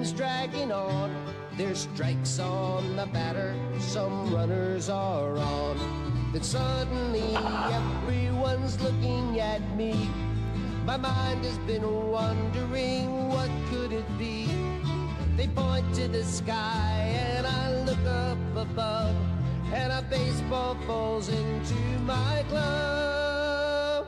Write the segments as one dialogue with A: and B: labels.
A: innings dragging on. There's strikes on the batter, some runners are on. Then suddenly everyone's looking at me. My mind has been wondering, what could it be? They point to the sky and I look up above, and a baseball falls into my glove.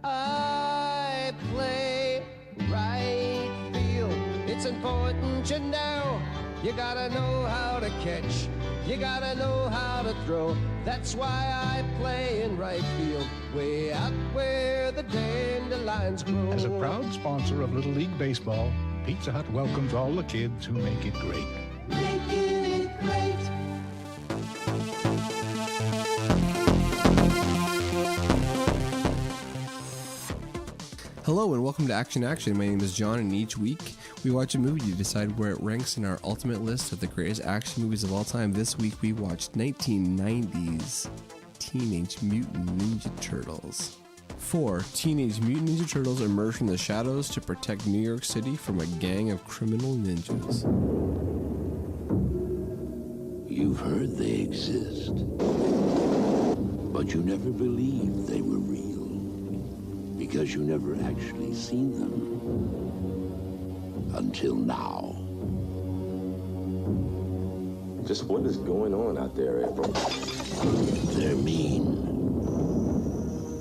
A: I play right field. It's important to know. You gotta know how to catch. You gotta know how to throw. That's why I play in right field, way out where the dandelions grow.
B: As a proud sponsor of Little League Baseball, Pizza Hut welcomes all the kids who make it great.
C: Making it great.
D: Hello and welcome to Action. My name is John, and each week we watch a movie to decide where it ranks in our ultimate list of the greatest action movies of all time. This week we watched 1990's Teenage Mutant Ninja Turtles. 4. Teenage Mutant Ninja Turtles emerge from the shadows to protect New York City from a gang of criminal ninjas.
E: You've heard they exist, but you never believed they were real. Because you never actually seen them. Until now.
F: Just what is going on out there, April?
E: They're mean.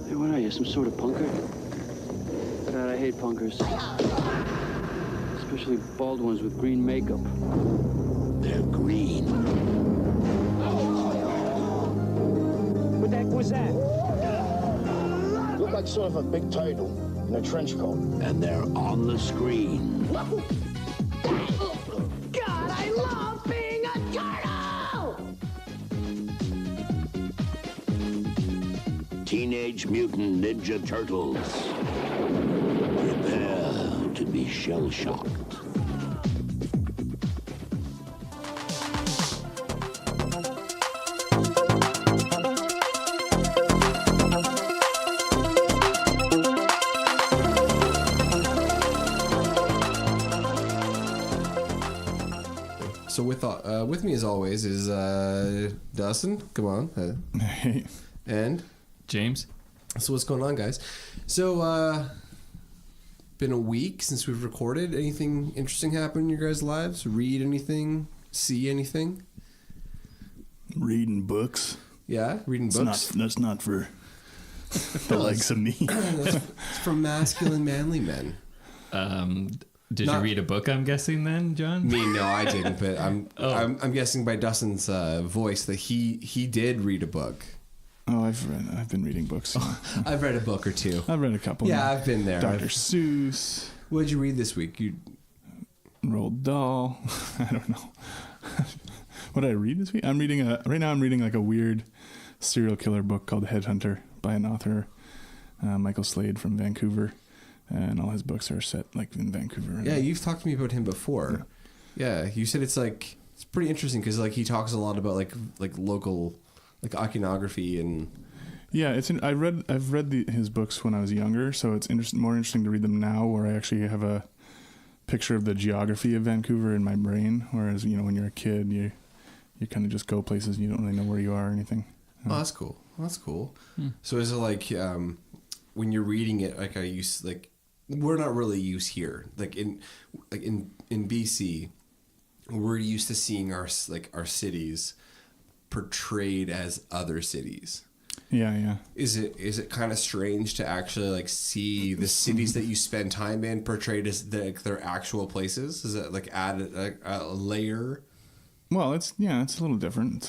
G: Hey, what are you, some sort of punker? God, I hate punkers. Especially bald ones with green makeup.
E: They're green.
G: What the heck was that?
H: Look like sort of a big turtle in a trench coat.
E: And they're on the screen.
C: God, I love being a turtle!
E: Teenage Mutant Ninja Turtles. Prepare to be shell-shocked.
D: So with me as always is Dustin. Come on.
I: Hey.
D: And
J: James.
D: So what's going on, guys? So been a week since we've recorded. Anything interesting happen in your guys' lives? Read anything? See anything?
I: Reading books.
D: Yeah, reading books.
I: That's not for the likes of me.
D: It's for masculine, manly men.
J: Did you read a book, I'm guessing, then, John?
D: Me, no, I didn't, but I'm guessing by Dustin's voice that he did read a book.
I: Oh, I've been reading books.
D: I've read a book or two.
I: I've read a couple.
D: Yeah, I've been there.
I: Dr. Seuss.
D: What did you read this week?
I: Roald Dahl. I don't know. What did I read this week? I'm reading like a weird serial killer book called Headhunter by an author, Michael Slade from Vancouver. And all his books are set like in Vancouver.
D: Yeah, you've talked to me about him before. Yeah, you said it's pretty interesting because like he talks a lot about like local like iconography and.
I: Yeah, I've read his books when I was younger, so it's more interesting to read them now, where I actually have a picture of the geography of Vancouver in my brain. Whereas when you're a kid, you kind of just go places and you don't really know where you are or anything.
D: Oh, that's cool. That's cool. So is it like when you're reading it, like I used like. We're not really used here. Like in BC, we're used to seeing our cities portrayed as other cities.
I: Yeah.
D: Is it kind of strange to actually like see the cities that you spend time in portrayed as their actual places? Is it like add a layer?
I: Well, it's a little different.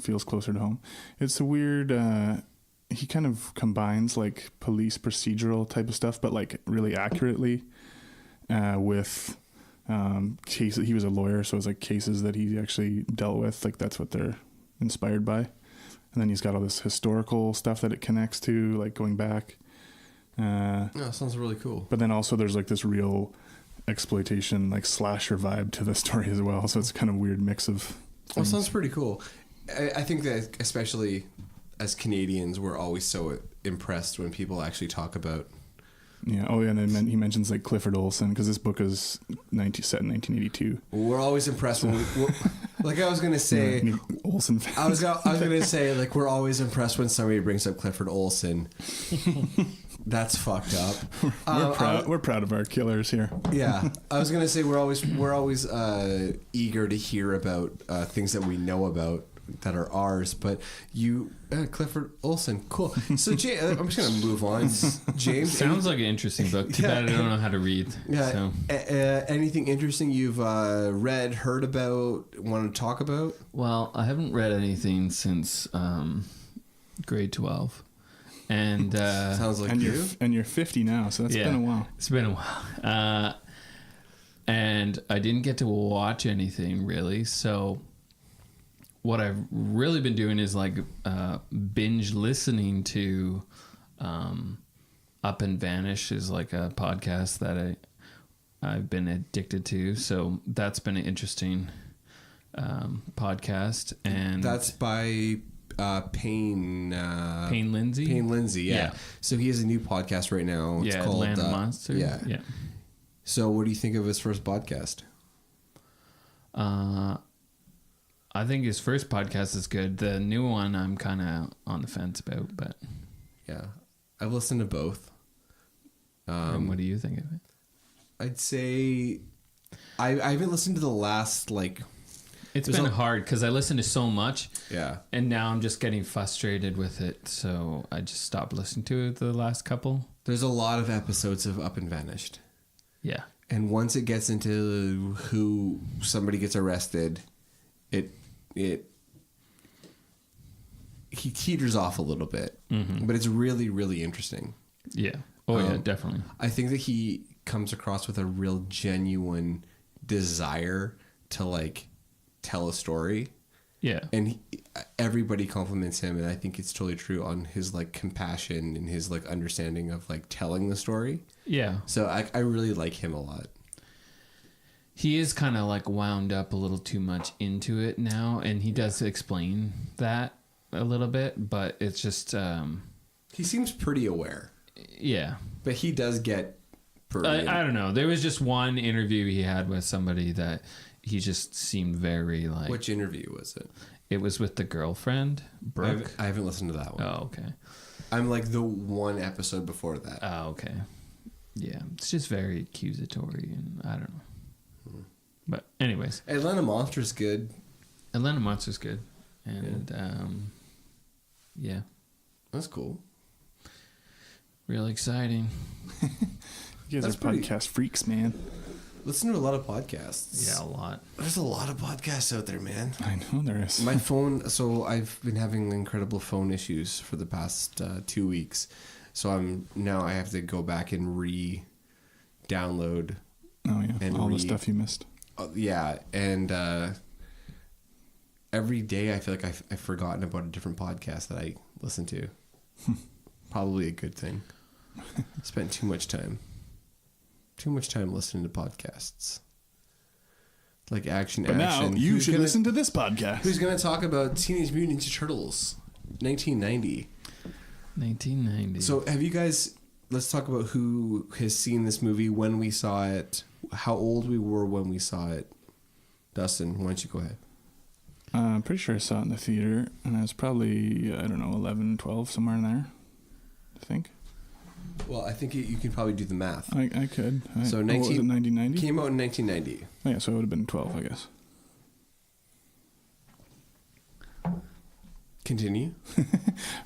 I: Feels closer to home. It's a weird. He kind of combines like police procedural type of stuff, but like really accurately with cases. He was a lawyer, so it was like cases that he actually dealt with. Like that's what they're inspired by. And then he's got all this historical stuff that it connects to, like going back.
D: Sounds really cool.
I: But then also there's like this real exploitation, like slasher vibe to the story as well. So it's kind of weird mix of things.
D: Well, sounds pretty cool. I think that especially as Canadians, we're always so impressed when people actually talk about
I: Yeah. Oh, yeah. And then he mentions like Clifford Olson because this book is set in 1982.
D: We're always impressed when like I was gonna say,
I: Olson fans.
D: I was gonna say like we're always impressed when somebody brings up Clifford Olson. That's fucked up.
I: We're proud of our killers here.
D: Yeah, I was gonna say we're always eager to hear about things that we know about that are ours. But Clifford Olson, cool. So I'm just gonna move on. James,
J: sounds like an interesting book. Too bad I don't know how to read.
D: Yeah.
J: So.
D: Anything interesting you've read, heard about, want to talk about?
J: Well, I haven't read anything since grade 12. And
D: sounds like
I: you're 50 now, so that's been a while.
J: It's been a while. And I didn't get to watch anything really. So what I've really been doing is like binge listening to Up and Vanish is like a podcast that I've been addicted to. So that's been an interesting podcast. And
D: that's by Payne Lindsay. Payne Lindsay, yeah. So he has a new podcast right now. It's called
J: Land of Monsters.
D: Yeah. So what do you think of his first podcast?
J: I think his first podcast is good. The new one I'm kind of on the fence about, but
D: yeah, I've listened to both.
J: And what do you think of it?
D: I'd say I haven't listened to the last
J: It's been hard because I listened to so much.
D: Yeah.
J: And now I'm just getting frustrated with it. So I just stopped listening to it the last couple.
D: There's a lot of episodes of Up and Vanished.
J: Yeah.
D: And once it gets into who somebody gets arrested, he teeters off a little bit. Mm-hmm. But it's really, really interesting.
J: Yeah. Oh, yeah, definitely.
D: I think that he comes across with a real genuine desire to tell a story.
J: Yeah.
D: And everybody compliments him, and I think it's totally true on his compassion and his understanding of telling the story.
J: Yeah.
D: So I really like him a lot.
J: He is kind of wound up a little too much into it now, and he does explain that a little bit, but it's just
D: he seems pretty aware.
J: Yeah.
D: But he does get
J: I don't know. There was just one interview he had with somebody that he just seemed very
D: Which interview was it?
J: It was with the girlfriend, Brooke.
D: I haven't listened to that one.
J: Oh, okay.
D: I'm the one episode before that.
J: Oh, okay. Yeah, it's just very accusatory, and I don't know. But anyways,
D: Atlanta Monster's good.
J: Atlanta Monster's good, and yeah,
D: that's cool.
J: Really exciting.
I: You guys are podcast freaks, man.
D: Listen to a lot of podcasts.
J: Yeah, a lot.
D: There's a lot of podcasts out there, man.
I: I know there is.
D: My phone, so I've been having incredible phone issues for the past 2 weeks. So I have to go back and re-download.
I: Oh yeah, and all the stuff you missed.
D: Yeah, and every day I feel like I've forgotten about a different podcast that I listen to. Probably a good thing. Spent too much time listening to podcasts. Action.
I: Now you should listen to this podcast.
D: Who's going to talk about Teenage Mutant Ninja Turtles 1990?
J: 1990.
D: So have you guys, let's talk about who has seen this movie, when we saw it, how old we were when we saw it. Dustin, why don't you go ahead?
I: I'm pretty sure I saw it in the theater, and I was probably, 11, 12, somewhere in there, I think.
D: Well, I think you can probably do the math.
I: I could.
D: So
I: was it 1990?
D: Came out in 1990.
I: Oh, yeah, so it would have been 12, I guess.
D: Continue.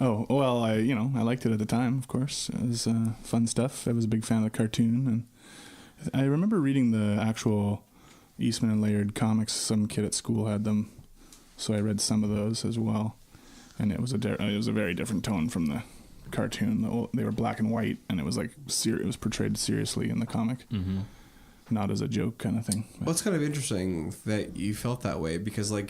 I: Oh, well, I liked it at the time, of course. It was fun stuff. I was a big fan of the cartoon, and I remember reading the actual Eastman and Laird comics. Some kid at school had them, so I read some of those as well. And it was a very different tone from the cartoon. They were black and white, and it was it was portrayed seriously in the comic, not as a joke kind of thing.
D: Well, it's kind of interesting that you felt that way, because a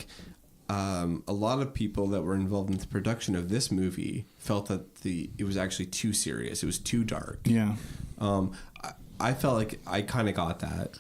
D: lot of people that were involved in the production of this movie felt that it was actually too serious. It was too dark.
I: Yeah.
D: I felt like I kind of got that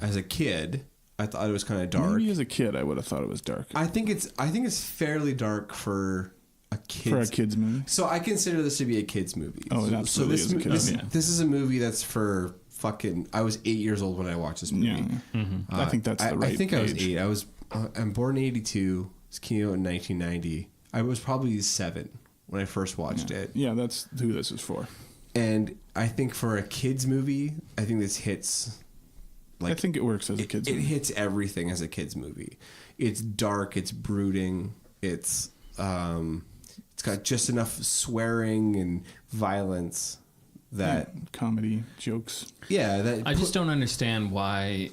D: as a kid. I thought it was kind of dark.
I: Maybe as a kid, I would have thought it was dark.
D: I think it's fairly dark for a kids
I: For a kids movie.
D: So I consider this to be a kids movie.
I: Oh, it absolutely is a kids movie.
D: This is a movie that's for fucking. I was 8 years old when I watched this movie.
I: Yeah. Mm-hmm. I think that's the right
D: I think
I: age.
D: I was 8. I'm born in '82. This came out in 1990. I was probably 7 when I first watched it.
I: Yeah, that's who this is for.
D: And I think for a kids movie, I think this hits.
I: I think it works as a kids movie.
D: It hits everything as a kids movie. It's dark. It's brooding. It's got just enough swearing and violence that
I: comedy jokes.
D: Yeah,
J: I just don't understand why,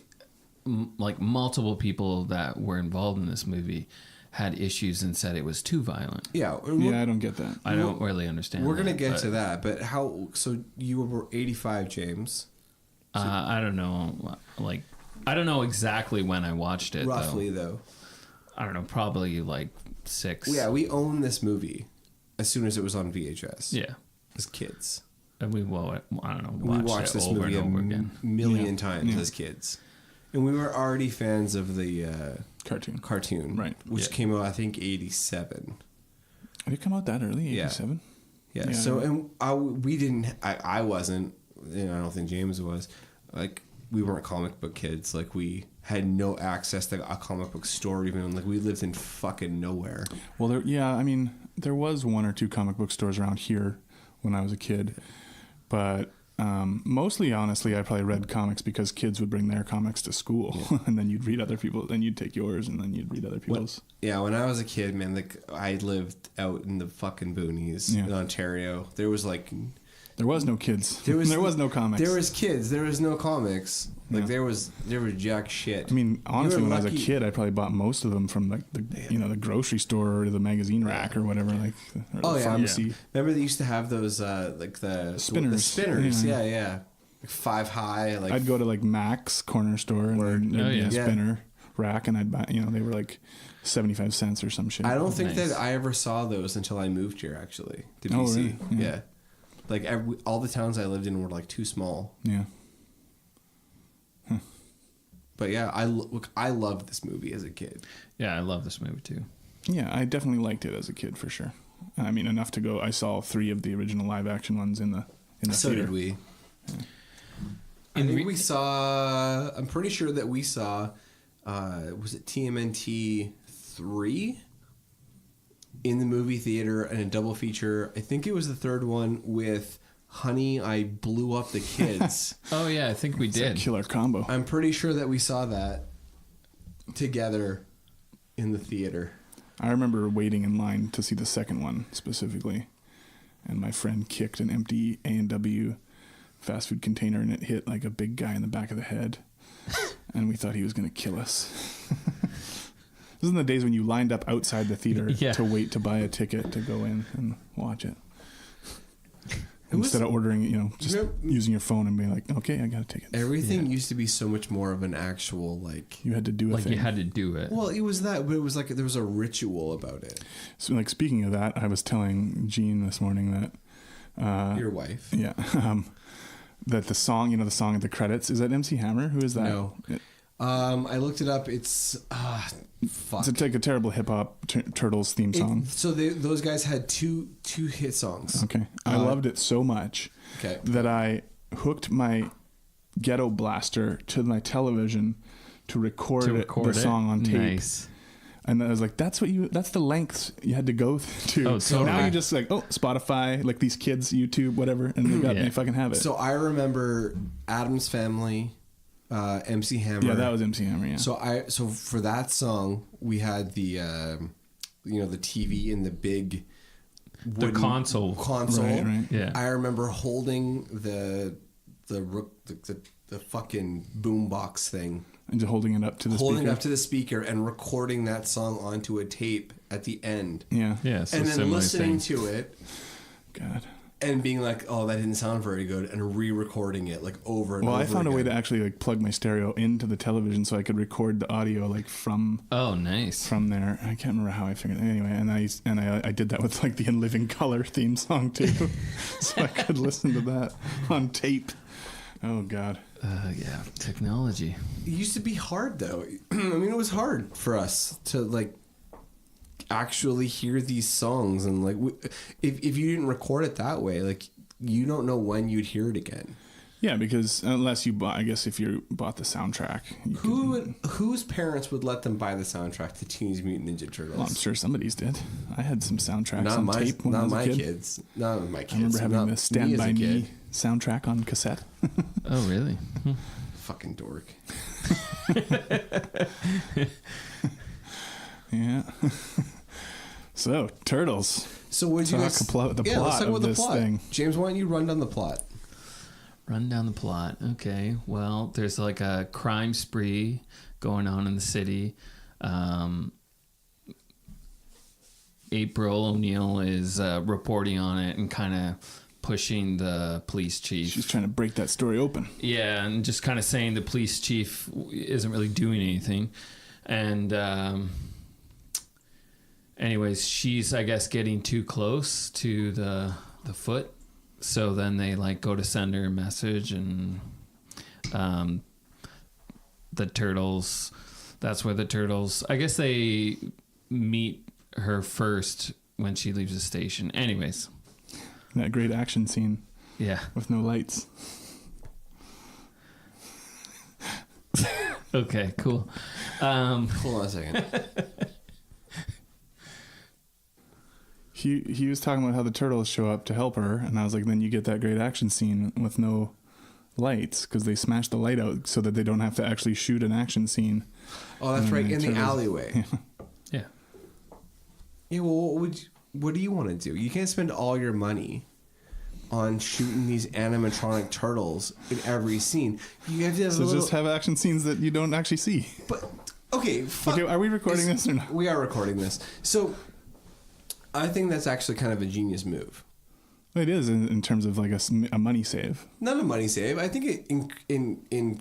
J: like multiple people that were involved in this movie had issues and said it was too violent.
D: Yeah,
I: I don't get that.
J: I don't really understand.
D: We're gonna get to that, but how? So you were 85, James.
J: I don't know. Like, I don't know exactly when I watched it.
D: Roughly, though.
J: I don't know. Probably like 6.
D: Yeah, we owned this movie as soon as it was on VHS.
J: Yeah,
D: as kids.
J: And I don't know.
D: We watched this movie a million times as kids, and we were already fans of the cartoon,
I: right?
D: Which came out, I think, 87.
I: Did it come out that early? 87.
D: Yeah. So, and we didn't. I wasn't. I don't think James was. Like, we weren't comic book kids. Like, we had no access to a comic book store. Even like we lived in fucking nowhere.
I: Well, there was 1 or 2 comic book stores around here when I was a kid, but mostly, honestly, I probably read comics because kids would bring their comics to school, and then you'd read other people, then you'd take yours, and then you'd read other people's.
D: When I was a kid, man, like I lived out in the fucking boonies in Ontario. There was like.
I: There was no kids. There was no comics.
D: There was kids. There was no comics. Like there was jack shit.
I: I mean, honestly, when I was a kid, I probably bought most of them from like the grocery store or the magazine rack or whatever. Like, or the pharmacy.
D: Yeah. Remember they used to have those like the spinners. The spinners. Yeah. Like 5 high. Like
I: I'd go to like Mac's corner store and there'd be a spinner rack, and I'd buy. They were like 75 cents or some shit.
D: I don't think that I ever saw those until I moved here. Actually, to BC.
I: Really?
D: Yeah. Like all the towns I lived in were like too small.
I: Yeah.
D: But yeah, I loved this movie as a kid.
J: Yeah, I love this movie too.
I: Yeah, I definitely liked it as a kid for sure. I mean, enough to go. I saw 3 of the original live action ones in the
D: so
I: theater.
D: Did we. Yeah. I think we saw. I'm pretty sure that we saw. Was it TMNT 3? In the movie theater and a double feature. I think it was the 3rd one with Honey, I Blew Up the Kids.
J: Oh yeah, I think we did.
I: It's a killer combo.
D: I'm pretty sure that we saw that together in the theater.
I: I remember waiting in line to see the second one specifically, and my friend kicked an empty A&W fast food container, and it hit like a big guy in the back of the head, and we thought he was going to kill us. This is in the days when you lined up outside the theater to wait to buy a ticket to go in and watch it. Instead of ordering, just using your phone and being like, okay, I got a ticket.
D: Everything used to be so much more of an actual, like...
I: You had to do a thing.
J: You had to do it.
D: Well, it was that, but it was like there was a ritual about it.
I: So, like, speaking of that, I was telling Jean this morning that...
D: Your wife.
I: Yeah. That the song, the song at the credits, is that MC Hammer? Who is that?
D: No. I looked it up. It's fuck.
I: It's like a terrible hip hop Turtles theme song.
D: So those guys had two hit songs.
I: Okay, I loved it so much that I hooked my ghetto blaster to my television to record the song on tape.
J: Nice.
I: And I was like, that's the lengths you had to go to.
J: Oh, so
I: now you just like, Spotify, like these kids, YouTube, whatever, and they got me fucking have it.
D: So I remember Addams Family. MC Hammer.
I: Yeah, that was MC Hammer. Yeah.
D: So for that song, we had the the TV in the big
J: the console.
I: Right.
J: Yeah.
D: I remember holding the fucking boombox thing
I: and just holding it up to the
D: speaker and recording that song onto a tape at the end.
I: Yeah.
J: Yeah. So
D: and then listening to it.
I: God.
D: And being like, oh, that didn't sound very good, and re-recording it like over and over.
I: Well, I found
D: again.
I: a way to actually like plug my stereo into the television so I could record the audio like from.
J: Oh, nice.
I: From there, I can't remember how I figured it. Anyway, and I did that with like the In Living Color theme song too, so I could listen to that on tape. Oh God.
J: Yeah, technology.
D: It used to be hard though. I mean, it was hard for us to like actually hear these songs, and like if you didn't record it that way, like you don't know when you'd hear it again.
I: Yeah, because unless you bought, I guess if you bought the soundtrack,
D: whose parents would let them buy the soundtrack to Teenage Mutant Ninja Turtles?
I: Well, I'm sure somebody's did. I had some soundtracks
D: not
I: on
D: my,
I: tape when I
D: not
I: was
D: my
I: a kid.
D: kids. Not my kids.
I: I remember having the Stand By Me
D: kid.
I: soundtrack on cassette.
J: Oh, really?
D: Fucking dork.
I: Yeah. So, Turtles.
D: So what did you guys...
I: the plot
D: let's talk about
I: of
D: the
I: this
D: plot.
I: thing.
D: James, why don't you run down the plot?
J: Run down the plot. Okay. Well, there's like a crime spree going on in the city. April O'Neil is reporting on it and kind of pushing the police chief.
I: She's trying to break that story open.
J: Yeah, and just kind of saying the police chief isn't really doing anything. And anyways, she's, I guess, getting too close to the foot. So then they like go to send her a message, and the turtles, that's where the turtles, I guess they meet her first when she leaves the station. Anyways.
I: That great action scene.
J: Yeah.
I: With no lights.
J: Okay, cool.
D: Hold on a second.
I: He was talking about how the turtles show up to help her, and I was like, then you get that great action scene with no lights, because they smash the light out so that they don't have to actually shoot an action scene.
D: Oh, that's right, in the alleyway.
J: Yeah.
D: Yeah, well, what do you want to do? You can't spend all your money on shooting these animatronic turtles in every scene. You have to have
I: just have action scenes that you don't actually see.
D: But okay,
I: okay, are we recording this or not?
D: We are recording this. So I think that's actually kind of a genius move.
I: It is in terms of like a money save.
D: Not a money save. I think it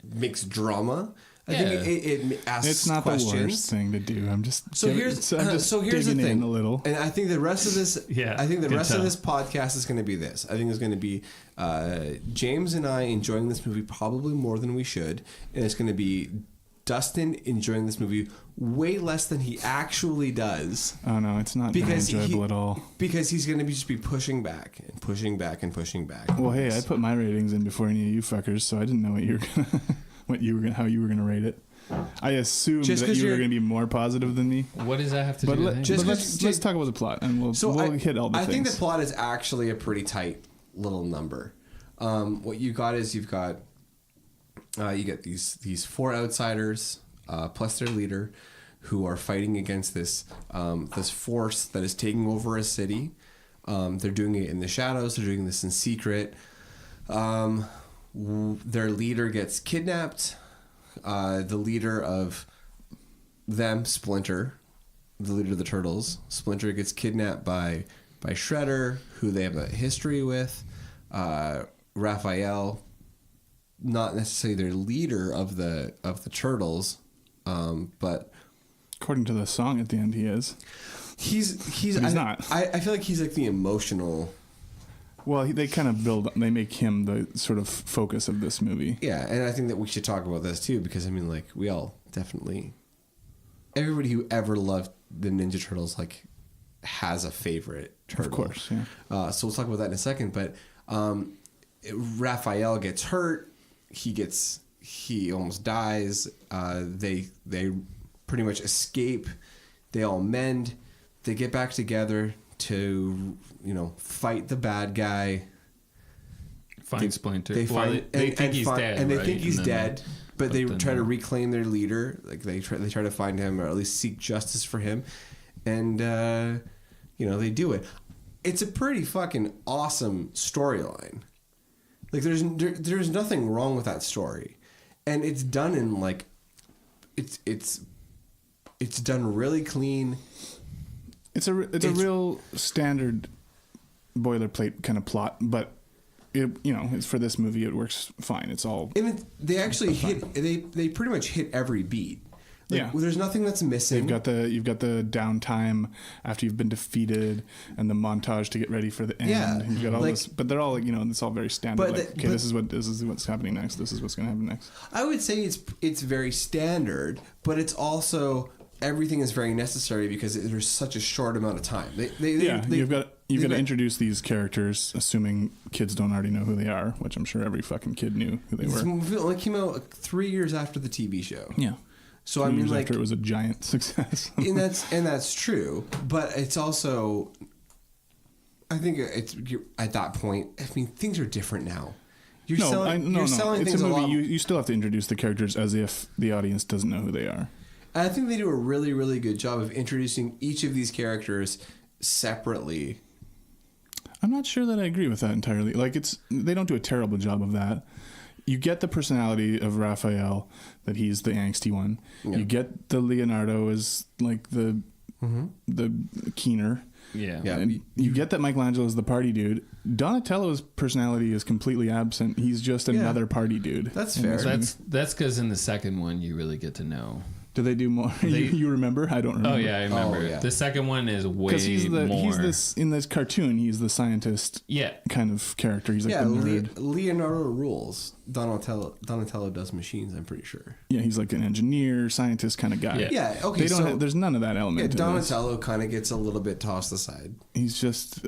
D: makes drama. I think it asks
I: it's not
D: questions.
I: The worst thing to do. I'm just
D: here's the thing.
I: A little.
D: And I think the rest of this I think the rest of this podcast is going to be this. I think it's going to be James and I enjoying this movie probably more than we should, and it's going to be Dustin enjoying this movie way less than he actually does.
I: Oh no, it's not enjoyable at all.
D: Because he's going to just be pushing back and pushing back and pushing back.
I: Well, hey, I put my ratings in before any of you fuckers, so I didn't know how you were gonna rate it. I assumed that you were gonna be more positive than me.
J: What does that have to do with it?
I: Let's talk about the plot, and we'll hit all the things.
D: I think the plot is actually a pretty tight little number. What you got is you get these four outsiders plus their leader, who are fighting against this force that is taking over a city. They're doing it in the shadows. They're doing this in secret. Their leader gets kidnapped. The leader of them, Splinter, the leader of the Turtles, Splinter gets kidnapped by Shredder, who they have a history with. Raphael, not necessarily their leader of the Turtles, but
I: according to the song at the end, he is.
D: He's not. I feel like he's like the emotional.
I: Well, they kind of they make him the sort of focus of this movie.
D: Yeah, and I think that we should talk about this too, because I mean, like, we all definitely, everybody who ever loved the Ninja Turtles, like, has a favorite turtle.
I: Of course, yeah.
D: So we'll talk about that in a second, but Raphael gets hurt. He almost dies. They pretty much escape. They all mend. They get back together to, fight the bad guy.
J: Find Splinter.
D: They think he's dead. And they think he's dead, but they try to reclaim their leader. Like they try to find him, or at least seek justice for him. And they do it. It's a pretty fucking awesome storyline. Like there's nothing wrong with that story, and it's done in like it's done really clean.
I: It's a real standard boilerplate kind of plot, but it's for this movie it works fine. It's all.
D: And they actually they pretty much hit every beat. Like,
I: yeah,
D: there's nothing that's missing.
I: You've got the downtime after you've been defeated, and the montage to get ready for the end.
D: Yeah,
I: you've got all this, but they're all it's all very standard.
D: But
I: this is what's happening next. This is what's going to happen next.
D: I would say it's very standard, but it's also everything is very necessary because there's such a short amount of time.
I: You've got to introduce these characters, assuming kids don't already know who they are, which I'm sure every fucking kid knew who they were.
D: This movie only came out 3 years after the TV show.
I: Yeah.
D: So
I: 2
D: I mean,
I: years
D: like,
I: after it was a giant success.
D: and that's true, but it's also, I think it's at that point. I mean, things are different now. You're selling
I: It's
D: things
I: a movie.
D: lot.
I: You still have to introduce the characters as if the audience doesn't know who they are.
D: I think they do a really, really good job of introducing each of these characters separately.
I: I'm not sure that I agree with that entirely. Like, they don't do a terrible job of that. You get the personality of Raphael, that he's the angsty one. Yeah. You get the Leonardo as like the keener.
J: Yeah.
I: And you get that Michelangelo is the party dude. Donatello's personality is completely absent. He's just another party dude.
D: That's fair.
J: That's because in the second one you really get to know.
I: Do they do more? You remember? I don't remember.
J: Oh yeah, I remember.
D: Oh, yeah.
J: The second one is way more.
I: He's this in this cartoon. He's the scientist.
J: Yeah.
I: Kind of character. He's like the nerd.
D: Leonardo rules. Donatello does machines. I'm pretty sure.
I: Yeah, he's like an engineer, scientist kind of guy.
D: Yeah. Okay.
I: There's none of that element.
D: Yeah, Donatello kind of gets a little bit tossed aside.
I: He's just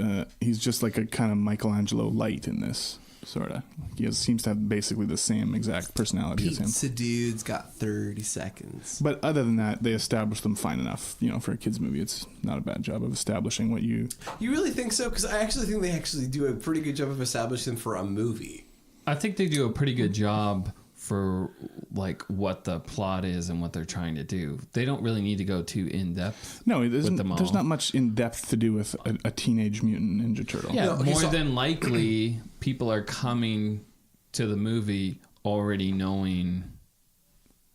I: like a kind of Michelangelo light in this. Sort of. He seems to have basically the same exact personality as him.
D: Pizza dude's got 30 seconds.
I: But other than that, they established them fine enough. For a kids movie, it's not a bad job of establishing what you...
D: You really think so? Because I actually think they actually do a pretty good job of establishing them for a movie.
J: I think they do a pretty good job for like what the plot is and what they're trying to do. They don't really need to go too in depth.
I: No, there's not much in depth to do with a teenage mutant ninja turtle.
J: Yeah, more than likely, people are coming to the movie already knowing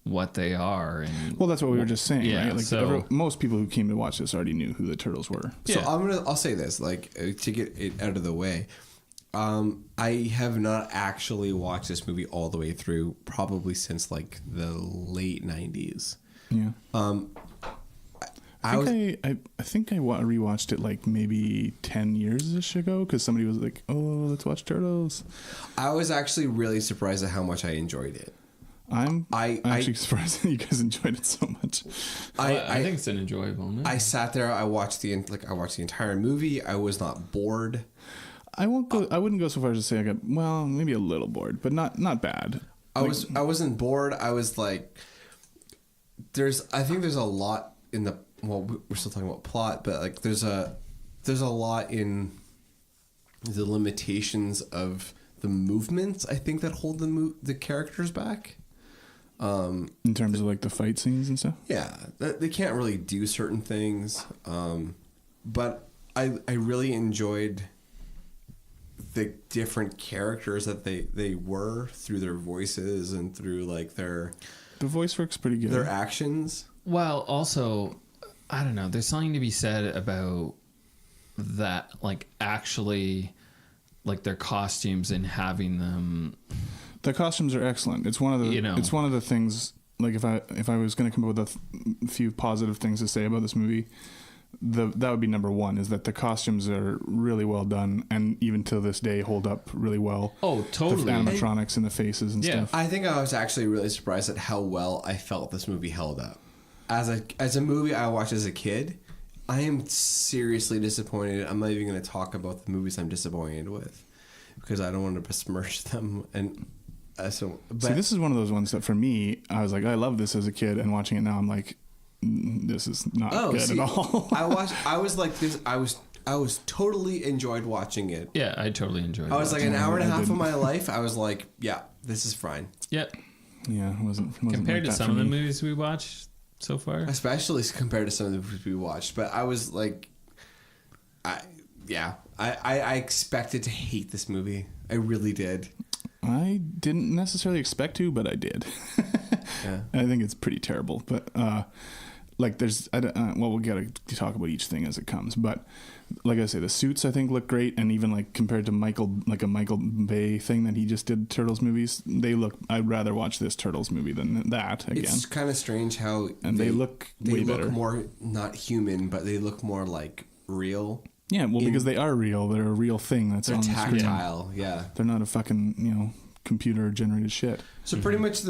J: what they are. And
I: well, that's what we were just saying.
J: Yeah,
I: right? Like most people who came to watch this already knew who the turtles were.
D: So I'll say this, like, to get it out of the way. I have not actually watched this movie all the way through, probably since like the late 90s.
I: Yeah. I think I rewatched it like maybe 10 years ago because somebody was like, "Oh, let's watch Turtles."
D: I was actually really surprised at how much I enjoyed it.
I: I'm actually surprised that you guys enjoyed it so much.
J: I think it's an enjoyable movie.
D: I sat there. I watched the entire movie. I was not bored.
I: I wouldn't go so far as to say I got maybe a little bored, but not bad.
D: I wasn't bored. I was like, I think there's a lot in the, we're still talking about plot, but like there's a lot in the limitations of the movements, I think, that hold the characters back.
I: In terms of like the fight scenes and stuff.
D: Yeah, they can't really do certain things. But I really enjoyed the different characters that they were through their voices and through like the
I: voice work's pretty good.
D: Their actions.
J: Well, also, I don't know. There's something to be said about that, like actually, like their costumes and having them. The
I: costumes are excellent. It's one of the it's one of the things. Like if I was going to come up with a few positive things to say about this movie, that would be number one, is that the costumes are really well done and even to this day hold up really well.
J: Oh, totally.
I: The animatronics and the faces and stuff.
D: I think I was actually really surprised at how well I felt this movie held up. As a movie I watched as a kid, I am seriously disappointed. I'm not even going to talk about the movies I'm disappointed with because I don't want to besmirch them. And see,
I: this is one of those ones that for me, I was like, I love this as a kid, and watching it now, I'm like, this is not good at all.
D: I was like this. I was totally enjoyed watching it.
J: Yeah, I totally enjoyed it.
D: I was like an hour and a half of my life. I was like, yeah, this is fine.
J: Yep.
I: Yeah, it wasn't
J: compared
I: like
J: to some of the movies we watched so far.
D: Especially compared to some of the movies we watched. But I was like, I expected to hate this movie. I really did.
I: I didn't necessarily expect to, but I did.
D: Yeah.
I: I think it's pretty terrible. But like there's, we'll get to talk about each thing as it comes. But like I say, the suits I think look great, and even like compared to Michael Bay thing that he just did Turtles movies, I'd rather watch this Turtles movie than that again.
D: It's kind of strange how
I: they look way better.
D: More not human, but they look more like real.
I: Yeah, well, because they are real. They're a real thing that's on the screen.
D: Tactile, yeah.
I: They're not a fucking, computer generated shit.
D: So pretty much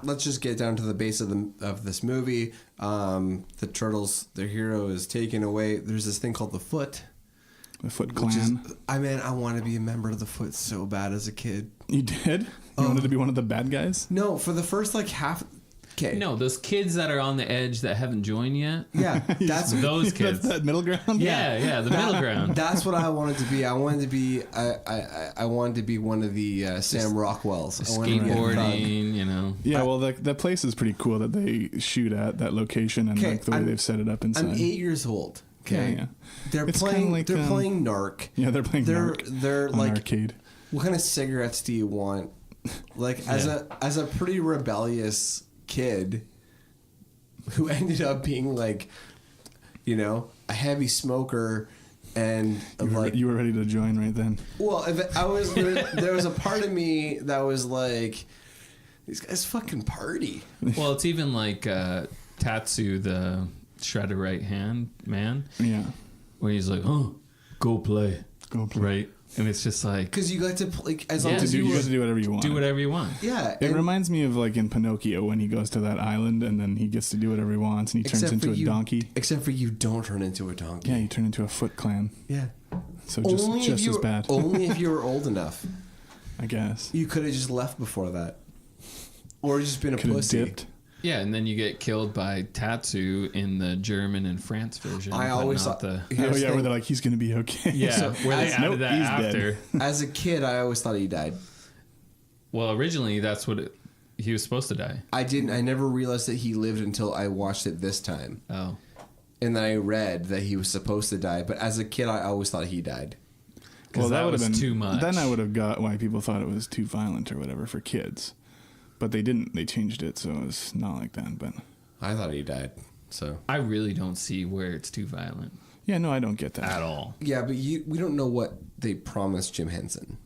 D: let's just get down to the base of this movie. The turtles, their hero is taken away. There's this thing called the Foot.
I: The Foot Clan.
D: I want to be a member of the Foot so bad as a kid.
I: You did? You wanted to be one of the bad guys?
D: No, for the first like half. Okay.
J: No, those kids that are on the edge that haven't joined yet.
D: Yeah, that's
J: those kids.
I: That's that middle ground.
J: Yeah, the middle ground.
D: That's what I wanted to be. I wanted to be. I wanted to be one of the Sam Rockwells.
J: Skateboarding, you know.
I: Yeah, well, the place is pretty cool that they shoot at, that location, and like the way they've set it up inside.
D: I'm 8 years old. Okay,
I: yeah.
D: They're playing. Like, they're playing Narc.
I: Yeah, they're playing Narc.
D: They're
I: on
D: like
I: arcade.
D: What kind of cigarettes do you want? Like as a pretty rebellious kid who ended up being like, you know, a heavy smoker, and
I: you were ready to join right then.
D: Well, there was a part of me that was like, these guys fucking party.
J: Well, it's even like Tatsu, the shredder right hand man.
I: Yeah,
J: where he's like, "Oh, go play," right? And it's just like,
D: because you got to play as long as
I: you got to do whatever you want.
J: Do whatever you want.
D: Yeah,
I: it reminds me of like in Pinocchio when he goes to that island and then he gets to do whatever he wants and he turns into a donkey.
D: Except for you don't turn into a donkey.
I: Yeah, you turn into a Foot Clan.
D: Yeah,
I: so just as bad.
D: Only if you were old enough.
I: I guess
D: you could have just left before that, or just been a pussy.
I: Dipped.
J: Yeah, and then you get killed by Tatsu in the German and France version.
D: I always thought
J: the.
I: Where they're like, he's gonna be okay.
J: Yeah, so where they added that after.
D: Dead. As a kid, I always thought he died.
J: Well, originally that's what he was supposed to die.
D: I didn't. I never realized that he lived until I watched it this time.
J: Oh.
D: And then I read that he was supposed to die, but as a kid, I always thought he died.
J: Well, that would have been
I: too much. Then I would have got why people thought it was too violent or whatever for kids. But they didn't. They changed it, so it was not like that. But
D: I thought he died. So
J: I really don't see where it's too violent.
I: Yeah, no, I don't get that
J: at all.
D: Yeah, but we don't know what they promised Jim Henson.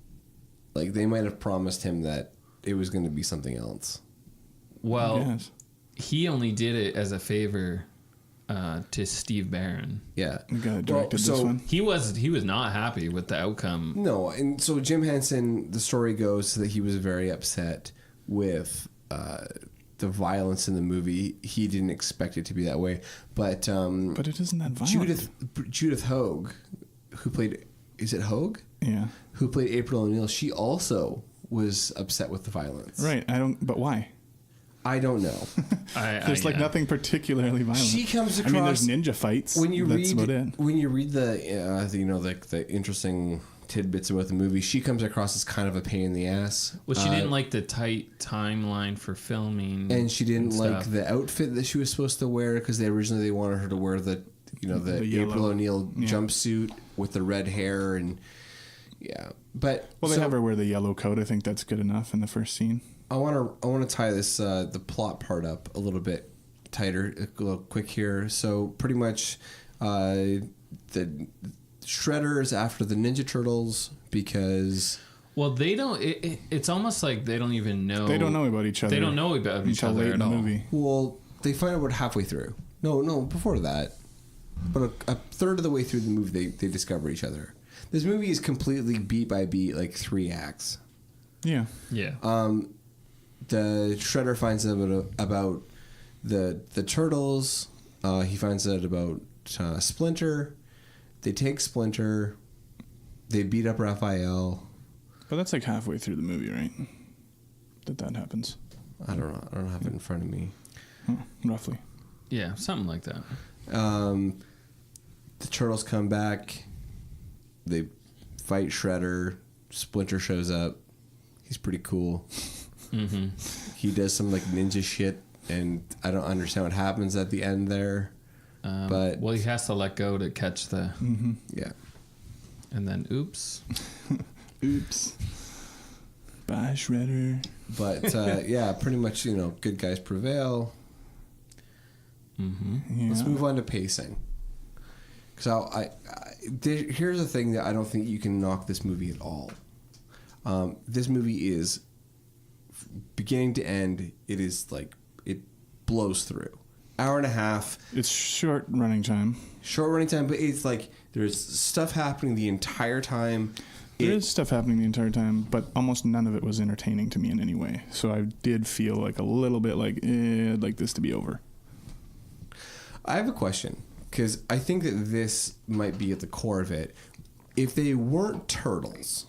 D: Like they might have promised him that it was going to be something else.
J: Well, he only did it as a favor to Steve Barron.
D: Yeah,
I: the guy that directed this one.
J: He was not happy with the outcome.
D: No, and so Jim Henson, the story goes that he was very upset with the violence in the movie. He didn't expect it to be that way, but
I: it isn't that violent.
D: Judith Hoag, who played, is it Hoag?
I: Yeah,
D: who played April O'Neil. She also was upset with the violence.
I: Right. But why?
D: I don't know.
I: There's nothing particularly violent.
D: She comes across.
I: I mean, there's ninja fights.
D: When you
I: that's
D: read,
I: about it.
D: When you read the interesting tidbits about the movie, she comes across as kind of a pain in the ass.
J: Well, she didn't like the tight timeline for filming,
D: and she didn't like the outfit that she was supposed to wear because they wanted her to wear the April O'Neil jumpsuit with the red hair and but
I: they have her wear the yellow coat. I think that's good enough in the first scene.
D: I want to tie this the plot part up a little bit tighter, a little quick here. So pretty much, the Shredder is after the Ninja Turtles because.
J: Well, they don't. It's almost like they don't even know.
I: They don't know about each other.
J: They don't know about each other
I: late
J: at
I: in the
J: all.
I: movie.
D: Well, they find out about halfway through. No, before that. But a third of the way through the movie, they discover each other. This movie is completely beat by beat, like 3 acts.
I: Yeah.
J: Yeah.
D: The Shredder finds out about the Turtles. He finds out about Splinter. They take Splinter. They beat up Raphael.
I: But that's like halfway through the movie, right? That happens.
D: I don't know. I don't have it in front of me.
I: Roughly.
J: Yeah, something like that.
D: The Turtles come back. They fight Shredder. Splinter shows up. He's pretty cool.
J: Mm-hmm.
D: He does some like ninja shit, and I don't understand what happens at the end there. But
J: he has to let go to catch the
D: yeah,
J: and then oops,
I: bye Shredder.
D: But yeah, pretty much good guys prevail.
J: Mm-hmm.
I: Yeah.
D: Let's move on to pacing. Because here's the thing that I don't think you can knock this movie at all. This movie is beginning to end. It is like it blows through. Hour and a half.
I: It's short running time.
D: Short running time, but it's like there's stuff happening the entire time.
I: There is stuff happening the entire time, but almost none of it was entertaining to me in any way. So I did feel like a little bit like, I'd like this to be over.
D: I have a question, because I think that this might be at the core of it. If they weren't turtles...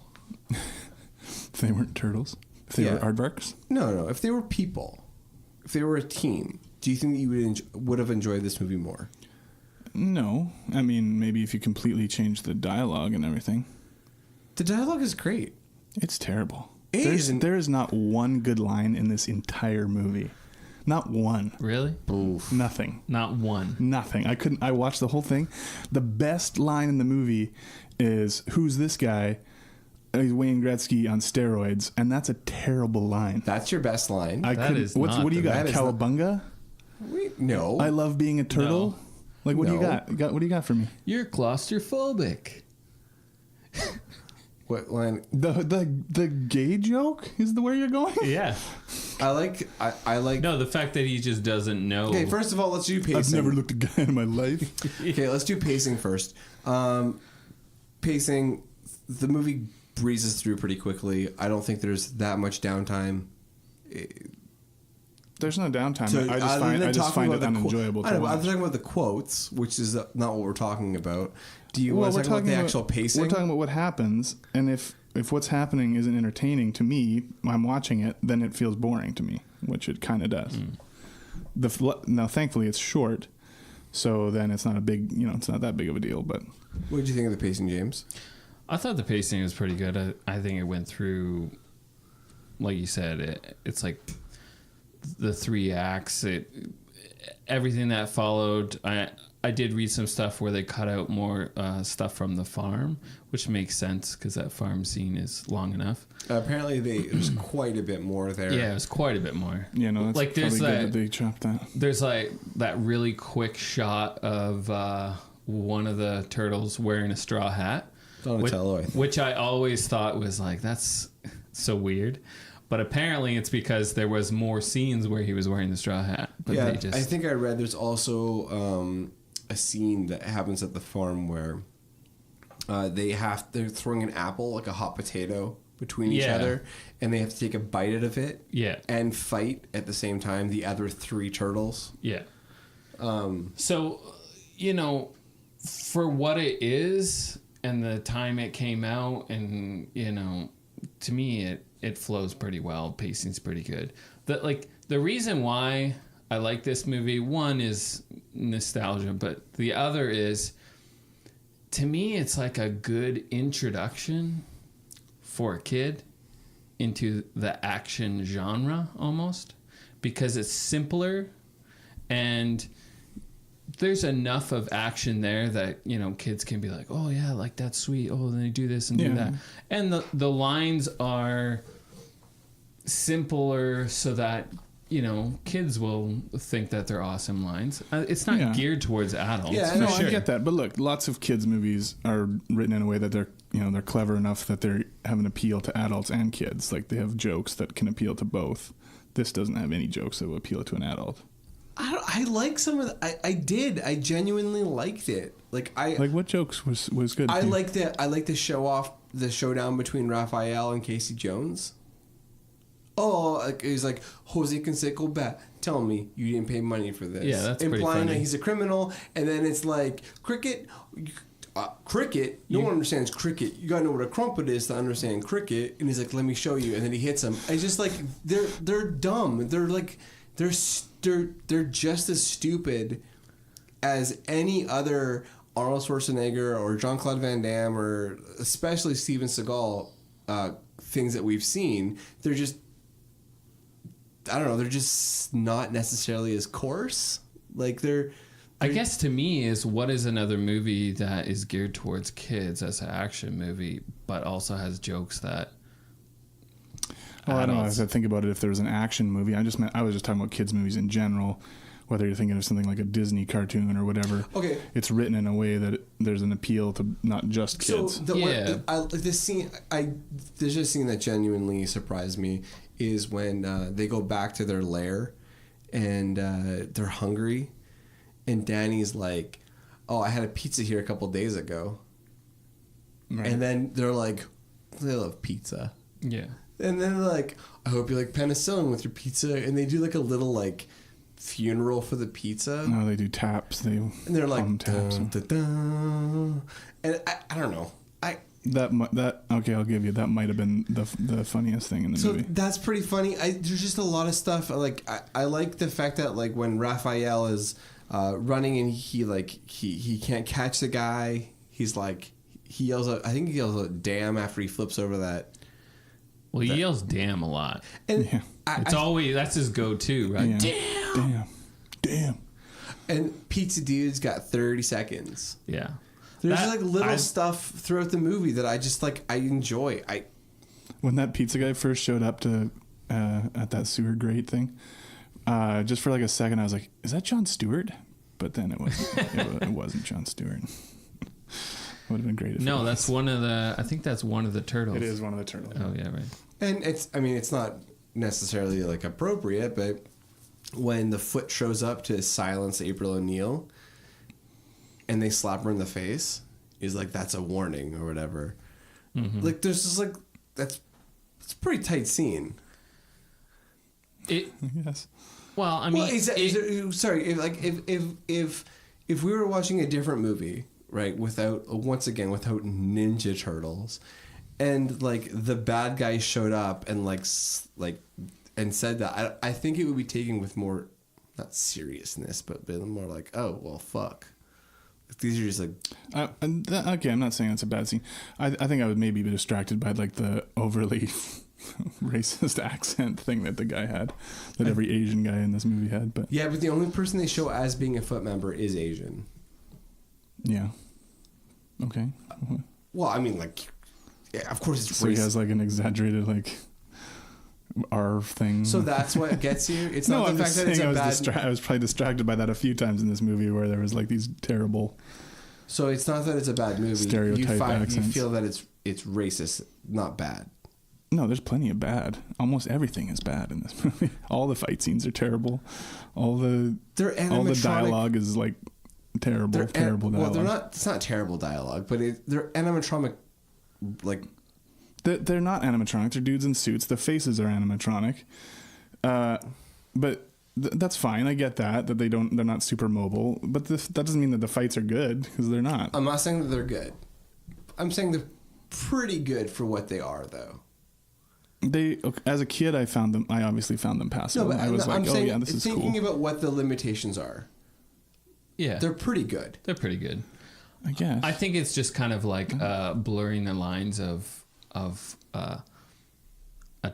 I: If they weren't turtles? If they were aardvarks?
D: No. If they were people, if they were a team, do you think that you would have enjoyed this movie more?
I: No. I mean, maybe if you completely change the dialogue and everything.
D: The dialogue is great.
I: It's terrible. There is not one good line in this entire movie. Not one.
J: Really?
D: Oof.
I: Nothing.
J: Not one.
I: Nothing. I watched the whole thing. The best line in the movie is, "Who's this guy?" He's Wayne Gretzky on steroids, and that's a terrible line.
D: That's your best line.
I: What do you got? Cowabunga?
D: No.
I: I love being a turtle.
D: No.
I: Like, what do you got? What do you got for me?
J: You're claustrophobic.
D: What line?
I: The gay joke is where you're going?
J: Yeah.
D: I like.
J: No, the fact that he just doesn't know.
D: Okay, first of all, let's do pacing.
I: I've never looked a guy in my life.
D: Okay, let's do pacing first. Pacing. The movie breezes through pretty quickly. I don't think there's that much downtime.
I: There's no downtime. So, I just find it unenjoyable.
D: I'm talking about the quotes, which is not what we're talking about. Do you want to talk about the actual pacing?
I: We're talking about what happens, and if what's happening isn't entertaining to me, I'm watching it, then it feels boring to me, which it kind of does. Now, thankfully, it's short, so then it's not it's not that big of a deal. But
D: what did you think of the pacing, James?
J: I thought the pacing was pretty good. I think it went through, like you said, it's like the 3 acts. Everything that followed. I did read some stuff where they cut out more stuff from the farm, which makes sense because that farm scene is long enough.
D: Apparently, there's quite a bit more there.
J: Yeah, it was quite a bit more.
I: Yeah, no, that's
J: like there's
I: probably good that they chopped that.
J: There's like that really quick shot of one of the turtles wearing a straw hat.
D: Donatello,
J: which I always thought was like, that's so weird. But apparently it's because there was more scenes where he was wearing the straw hat. But
D: yeah, I think I read there's also a scene that happens at the farm where they're throwing an apple, like a hot potato, between each other, and they have to take a bite out of it and fight at the same time, the other 3 turtles.
J: Yeah. So, for what it is and the time it came out, and, to me, it flows pretty well. Pacing's pretty good. The reason why I like this movie, one is nostalgia, but the other is, to me, it's like a good introduction for a kid into the action genre almost, because it's simpler and there's enough of action there that, kids can be like, oh yeah, like that's sweet. Oh, then they do this and do that. And the lines are simpler so that, kids will think that they're awesome lines. It's not geared towards adults.
I: Yeah, no, sure. I get that. But look, lots of kids' movies are written in a way that they're clever enough that they have an appeal to adults and kids. Like they have jokes that can appeal to both. This doesn't have any jokes that will appeal to an adult.
D: I like some of the, I did. I genuinely liked it. Like
I: what jokes was good?
D: I like the show off the showdown between Raphael and Casey Jones. Oh, he's like, Jose Canseco Bat, tell me you didn't pay money for this.
J: Yeah, that's
D: implying that he's a criminal. And then it's like, cricket. No one understands cricket. You gotta know what a crumpet is to understand cricket. And he's like, let me show you. And then he hits him. It's just like they're dumb. They're like they're just as stupid as any other Arnold Schwarzenegger or Jean-Claude Van Damme or especially Steven Seagal things that we've seen. They're just, I don't know, they're just not necessarily as coarse. Like
J: I guess to me is, what is another movie that is geared towards kids as an action movie but also has jokes that
I: I don't know. As I think about it, if there was an action movie, I was just talking about kids' movies in general. Whether you're thinking of something like a Disney cartoon or whatever, it's written in a way that there's an appeal to not just kids.
D: So there's a scene that genuinely surprised me is when they go back to their lair and they're hungry, and Danny's like, "Oh, I had a pizza here a couple days ago," and then they're like, they love pizza.
J: Yeah.
D: And then they're like, I hope you like penicillin with your pizza. And they do like a little like funeral for the pizza.
I: No, they do taps.
D: And they're like,
I: taps.
D: dun, dun, dun. And I don't know.
I: That okay, I'll give you that might have been the funniest thing in the movie.
D: So that's pretty funny. There's just a lot of stuff. Like I like the fact that like when Raphael is running and he can't catch the guy. He's like he yells out. I think he yells out "damn" after he flips over that.
J: Well, he yells "damn" a lot.
D: And
I: yeah.
J: It's always that's his go-to, right?
I: Yeah. Damn.
D: And Pizza Dude's got 30 seconds.
J: Yeah.
D: There's like little stuff throughout the movie that I just like. I enjoy.
I: When that pizza guy first showed up to at that sewer grate thing, just for like a second, I was like, "Is that Jon Stewart?" But then it wasn't. It wasn't Jon Stewart. Would have been great. If
J: no, that's one of the. I think that's one of the turtles.
I: It is one of the turtles.
J: Oh yeah, right.
D: And it's not necessarily like appropriate, but when the Foot shows up to silence April O'Neil. And they slap her in the face, he's like, that's a warning or whatever. Mm-hmm. Like, there's just like, it's a pretty tight scene.
I: Yes.
J: Well, I mean,
D: sorry, if we were watching a different movie, right, without Ninja Turtles, and like the bad guy showed up and and said that, I think it would be taken with more, not seriousness, but more like, oh well, fuck. These are just like...
I: okay, I'm not saying it's a bad scene. I think I would maybe be distracted by like the overly racist accent thing that the guy had, that every Asian guy in this movie had. But
D: yeah, but the only person they show as being a Foot member is Asian.
I: Yeah. Okay.
D: Well, I mean, like, yeah, of course it's
I: so
D: racist.
I: He has like an exaggerated like R thing.
D: So that's what gets you? It's not the fact that it's a bad...
I: I was probably distracted by that a few times in this movie where there was like these terrible...
D: So it's not that it's a bad movie.
I: Stereotype accents.
D: You feel that it's racist, not bad.
I: No, there's plenty of bad. Almost everything is bad in this movie. All the fight scenes are terrible. All the dialogue is like terrible dialogue.
D: Well, they're not... It's not terrible dialogue, but they're animatronic, like...
I: They're not animatronic. They're dudes in suits. The faces are animatronic. But that's fine. I get that they're not super mobile. But that doesn't mean that the fights are good, because they're not.
D: I'm not saying that they're good. I'm saying they're pretty good for what they are, though.
I: As a kid, I obviously found them passable.
D: No, but
I: I was like, oh yeah, this is cool.
D: Thinking about what the limitations are.
J: Yeah.
D: They're pretty good.
J: They're pretty good.
I: I guess.
J: I think it's just kind of like blurring the lines of a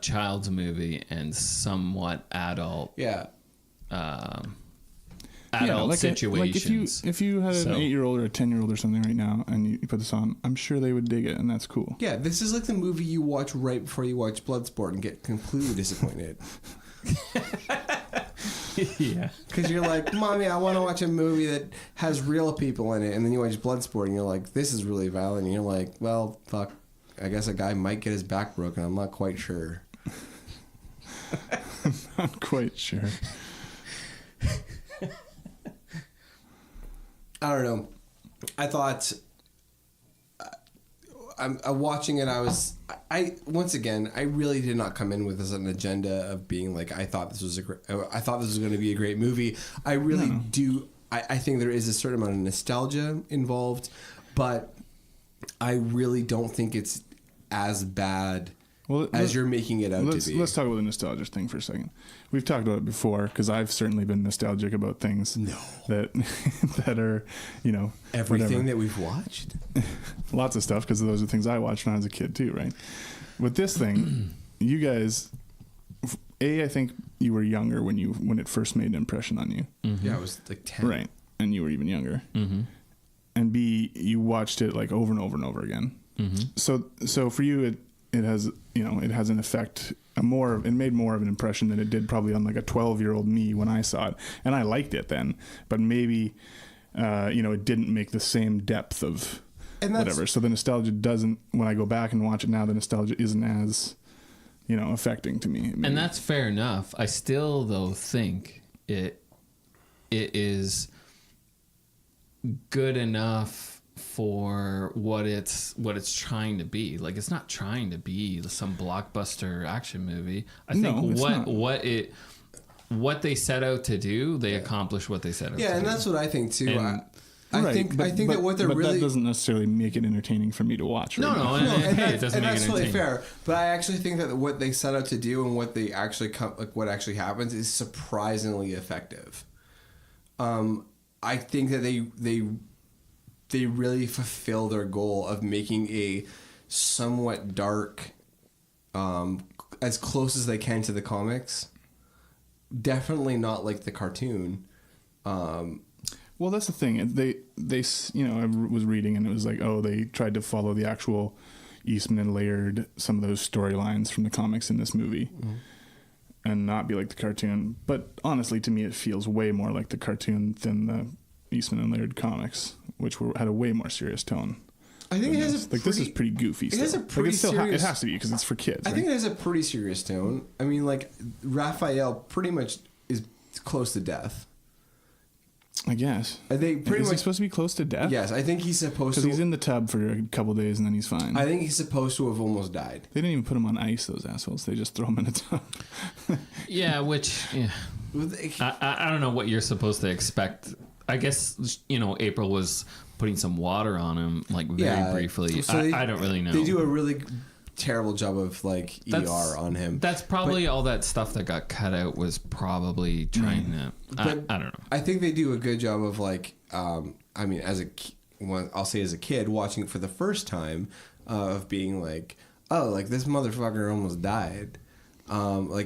J: child's movie and somewhat adult adult situations.
I: If you had an 8-year-old or a 10-year-old or something right now and you put this on, I'm sure they would dig it, and that's cool.
D: Yeah, this is like the movie you watch right before you watch Bloodsport and get completely disappointed.
J: Yeah,
D: because you're like, Mommy, I want to watch a movie that has real people in it, and then you watch Bloodsport and you're like, this is really violent, and you're like, well, fuck, I guess a guy might get his back broken. I'm not quite sure.
I: Not quite sure.
D: I don't know. I thought I'm watching it. I once again, I really did not come in with an agenda of being like, I thought this was going to be a great movie. I really do. I think there is a certain amount of nostalgia involved, but I really don't think it's as bad as you're making it out to be.
I: Let's talk about the nostalgia thing for a second. We've talked about it before, because I've certainly been nostalgic about things that are,
D: everything
I: whatever.
D: that we've watched.
I: Lots of stuff, because those are things I watched when I was a kid too, right? With this thing, you guys, I think you were younger when it first made an impression on you.
D: Mm-hmm. Yeah, I was like 10.
I: Right, and you were even younger. Mm-hmm. And B, you watched it like over and over and over again. Mm-hmm. So for you, it has an effect. It made more of an impression than it did probably on like a 12-year-old me when I saw it, and I liked it then. But maybe, it didn't make the same depth of whatever. So the nostalgia doesn't. When I go back and watch it now, the nostalgia isn't as, affecting to me. Maybe.
J: And that's fair enough. I still though think it is good enough for what it's trying to be. Like, it's not trying to be some blockbuster action movie. I think what they set out to do, they accomplish what they set out to do.
D: Yeah, and that's what I think too.
J: And,
D: I think that what they're really...
I: that doesn't necessarily make it entertaining for me to watch.
J: No,
D: and
J: it doesn't make
D: that's
J: it
D: totally
J: entertaining.
D: fair. But I actually think that what they set out to do and what they actually what actually happens is surprisingly effective. I think that they really fulfill their goal of making a somewhat dark, as close as they can to the comics. Definitely not like the cartoon.
I: Well, that's the thing. They I was reading and it was like, oh, they tried to follow the actual Eastman and layered some of those storylines from the comics in this movie and not be like the cartoon. But honestly, to me, it feels way more like the cartoon than the Eastman and layered comics, which had a way more serious tone.
D: I think it has
I: this is pretty goofy.
D: It has a pretty serious.
I: It has to be because it's for kids.
D: I think it has a pretty serious tone. I mean, like Raphael pretty much is close to death.
I: I guess.
D: I think pretty much.
I: Is he supposed to be close to death?
D: Yes, I think he's supposed to.
I: Because he's in the tub for a couple days and then he's fine.
D: I think he's supposed to have almost died.
I: They didn't even put him on ice, those assholes. They just throw him in a tub.
J: Yeah, I don't know what you're supposed to expect. I guess, April was putting some water on him, like, very briefly. So I don't really know.
D: They do a really terrible job of, like, ER on him.
J: That's probably all that stuff that got cut out was probably trying to... I don't know.
D: I think they do a good job of, like, I mean, I'll say as a kid, watching it for the first time, of being like, oh, like, this motherfucker almost died.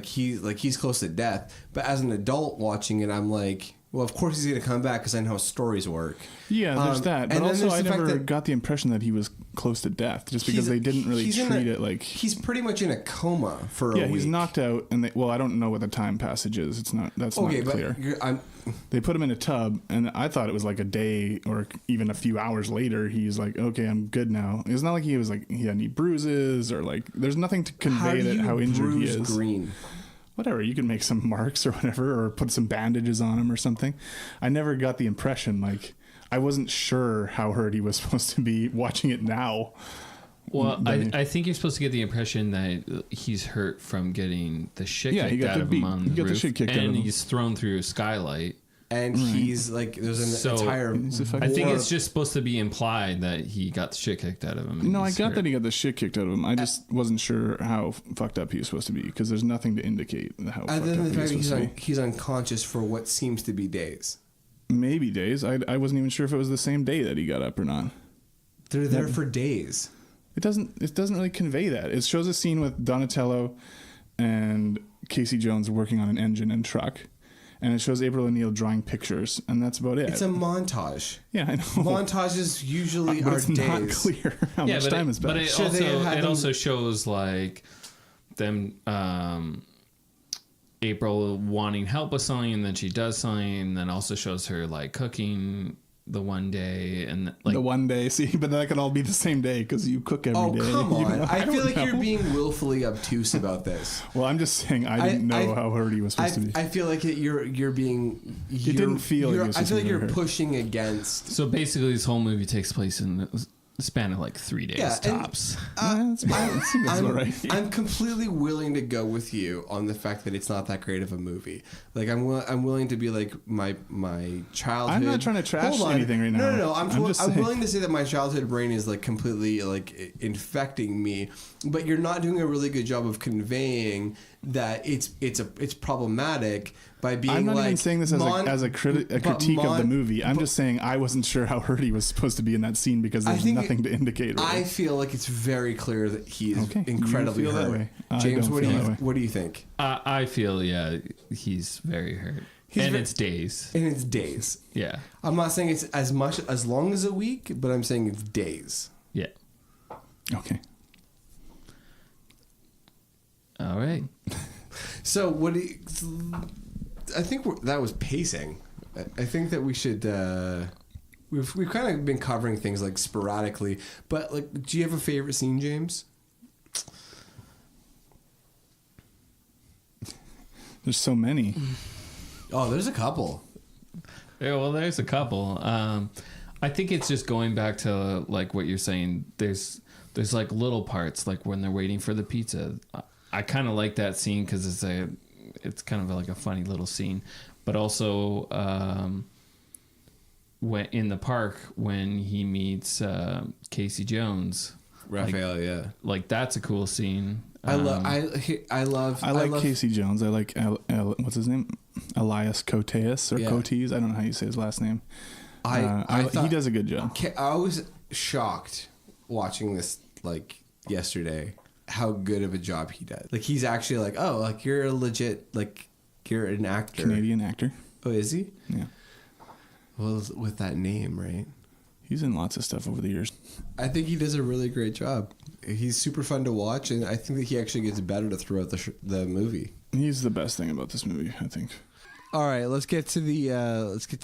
D: He's close to death. But as an adult watching it, I'm like... Well, of course he's going to come back because I know how stories work.
I: Yeah, there's that. But also I never got the impression that he was close to death just because they didn't really treat it like...
D: He's pretty much in a coma for a week. Yeah,
I: he's knocked out. And I don't know what the time passage is. That's not clear. They put him in a tub and I thought it was like a day or even a few hours later. He's like, okay, I'm good now. It's not like he was like, he had any bruises or like, there's nothing to convey how injured he is.
D: Green?
I: Whatever, you can make some marks or whatever, or put some bandages on him or something. I never got the impression, like, I wasn't sure how hurt he was supposed to be watching it now.
J: Well, I think you're supposed to get the impression that he's hurt from getting the shit kicked out of him on the roof, and he's thrown through a skylight.
D: And he's like, there's an entire...
J: I think it's just supposed to be implied that he got the shit kicked out of him.
I: No, I got that he got the shit kicked out of him. I just wasn't sure how fucked up he was supposed to be because there's nothing to indicate how fucked up he was supposed to be.
D: He's unconscious for what seems to be days.
I: Maybe days. I wasn't even sure if it was the same day that he got up or not.
D: They're there for days.
I: It doesn't really convey that. It shows a scene with Donatello and Casey Jones working on an engine and truck. And it shows April O'Neil drawing pictures, and that's about it.
D: It's a montage.
I: Yeah, I know.
D: Montages usually are
I: it's
D: days.
I: Not clear how much time has passed.
J: But it also shows like them, April wanting help with something, and then she does something, and then also shows her like cooking the one day and like
I: the one day. See, but that could all be the same day because you cook every day.
D: Oh, come on. I feel like you're being willfully obtuse about this.
I: Well, I'm just saying I didn't know how hurt he was supposed to be.
D: I feel like you're being...
I: It didn't feel like he was
D: I feel like you're
I: hurt.
D: Pushing against...
J: So basically this whole movie takes place in the span of like 3 days tops.
D: I'm completely willing to go with you on the fact that it's not that great of a movie. Like I'm willing to be like my childhood.
I: I'm not trying to trash anything right now.
D: No. I'm willing to say that my childhood brain is like completely like infecting me, but you're not doing a really good job of conveying that it's problematic by being.
I: I'm not
D: like,
I: even saying this as a critique of the movie. I'm just saying I wasn't sure how hurt he was supposed to be in that scene because there's nothing to indicate. Really.
D: I feel like it's very clear that he is incredibly hurt. James, what do you think?
J: I feel he's very hurt. It's days.
D: And it's days.
J: Yeah.
D: I'm not saying it's as long as a week, but I'm saying it's days.
J: Yeah.
I: Okay.
J: All right.
D: So I think that was pacing. I think that we should. We've kind of been covering things like sporadically, but like, do you have a favorite scene, James?
I: There's so many.
D: Oh, there's a couple.
J: Yeah, well, there's a couple. I think it's just going back to like what you're saying. There's like little parts, like when they're waiting for the pizza. I kind of like that scene because it's kind of like a funny little scene, but also when in the park when he meets Casey Jones,
D: Raphael,
J: like that's a cool scene.
D: I like
I: Casey Jones. I like what's his name, Elias Koteas or Cotes. I don't know how you say his last name. I thought, he does a good job.
D: I was shocked watching this like yesterday how good of a job he does. Like he's actually like, oh, like you're a legit, like you're an actor,
I: Canadian actor.
D: Oh, is he?
I: Yeah.
D: Well, with that name, right?
I: He's in lots of stuff over the years.
D: I think he does a really great job. He's super fun to watch, and I think that he actually gets better throughout the movie.
I: He's the best thing about this movie, I think.
D: All right, let's get to the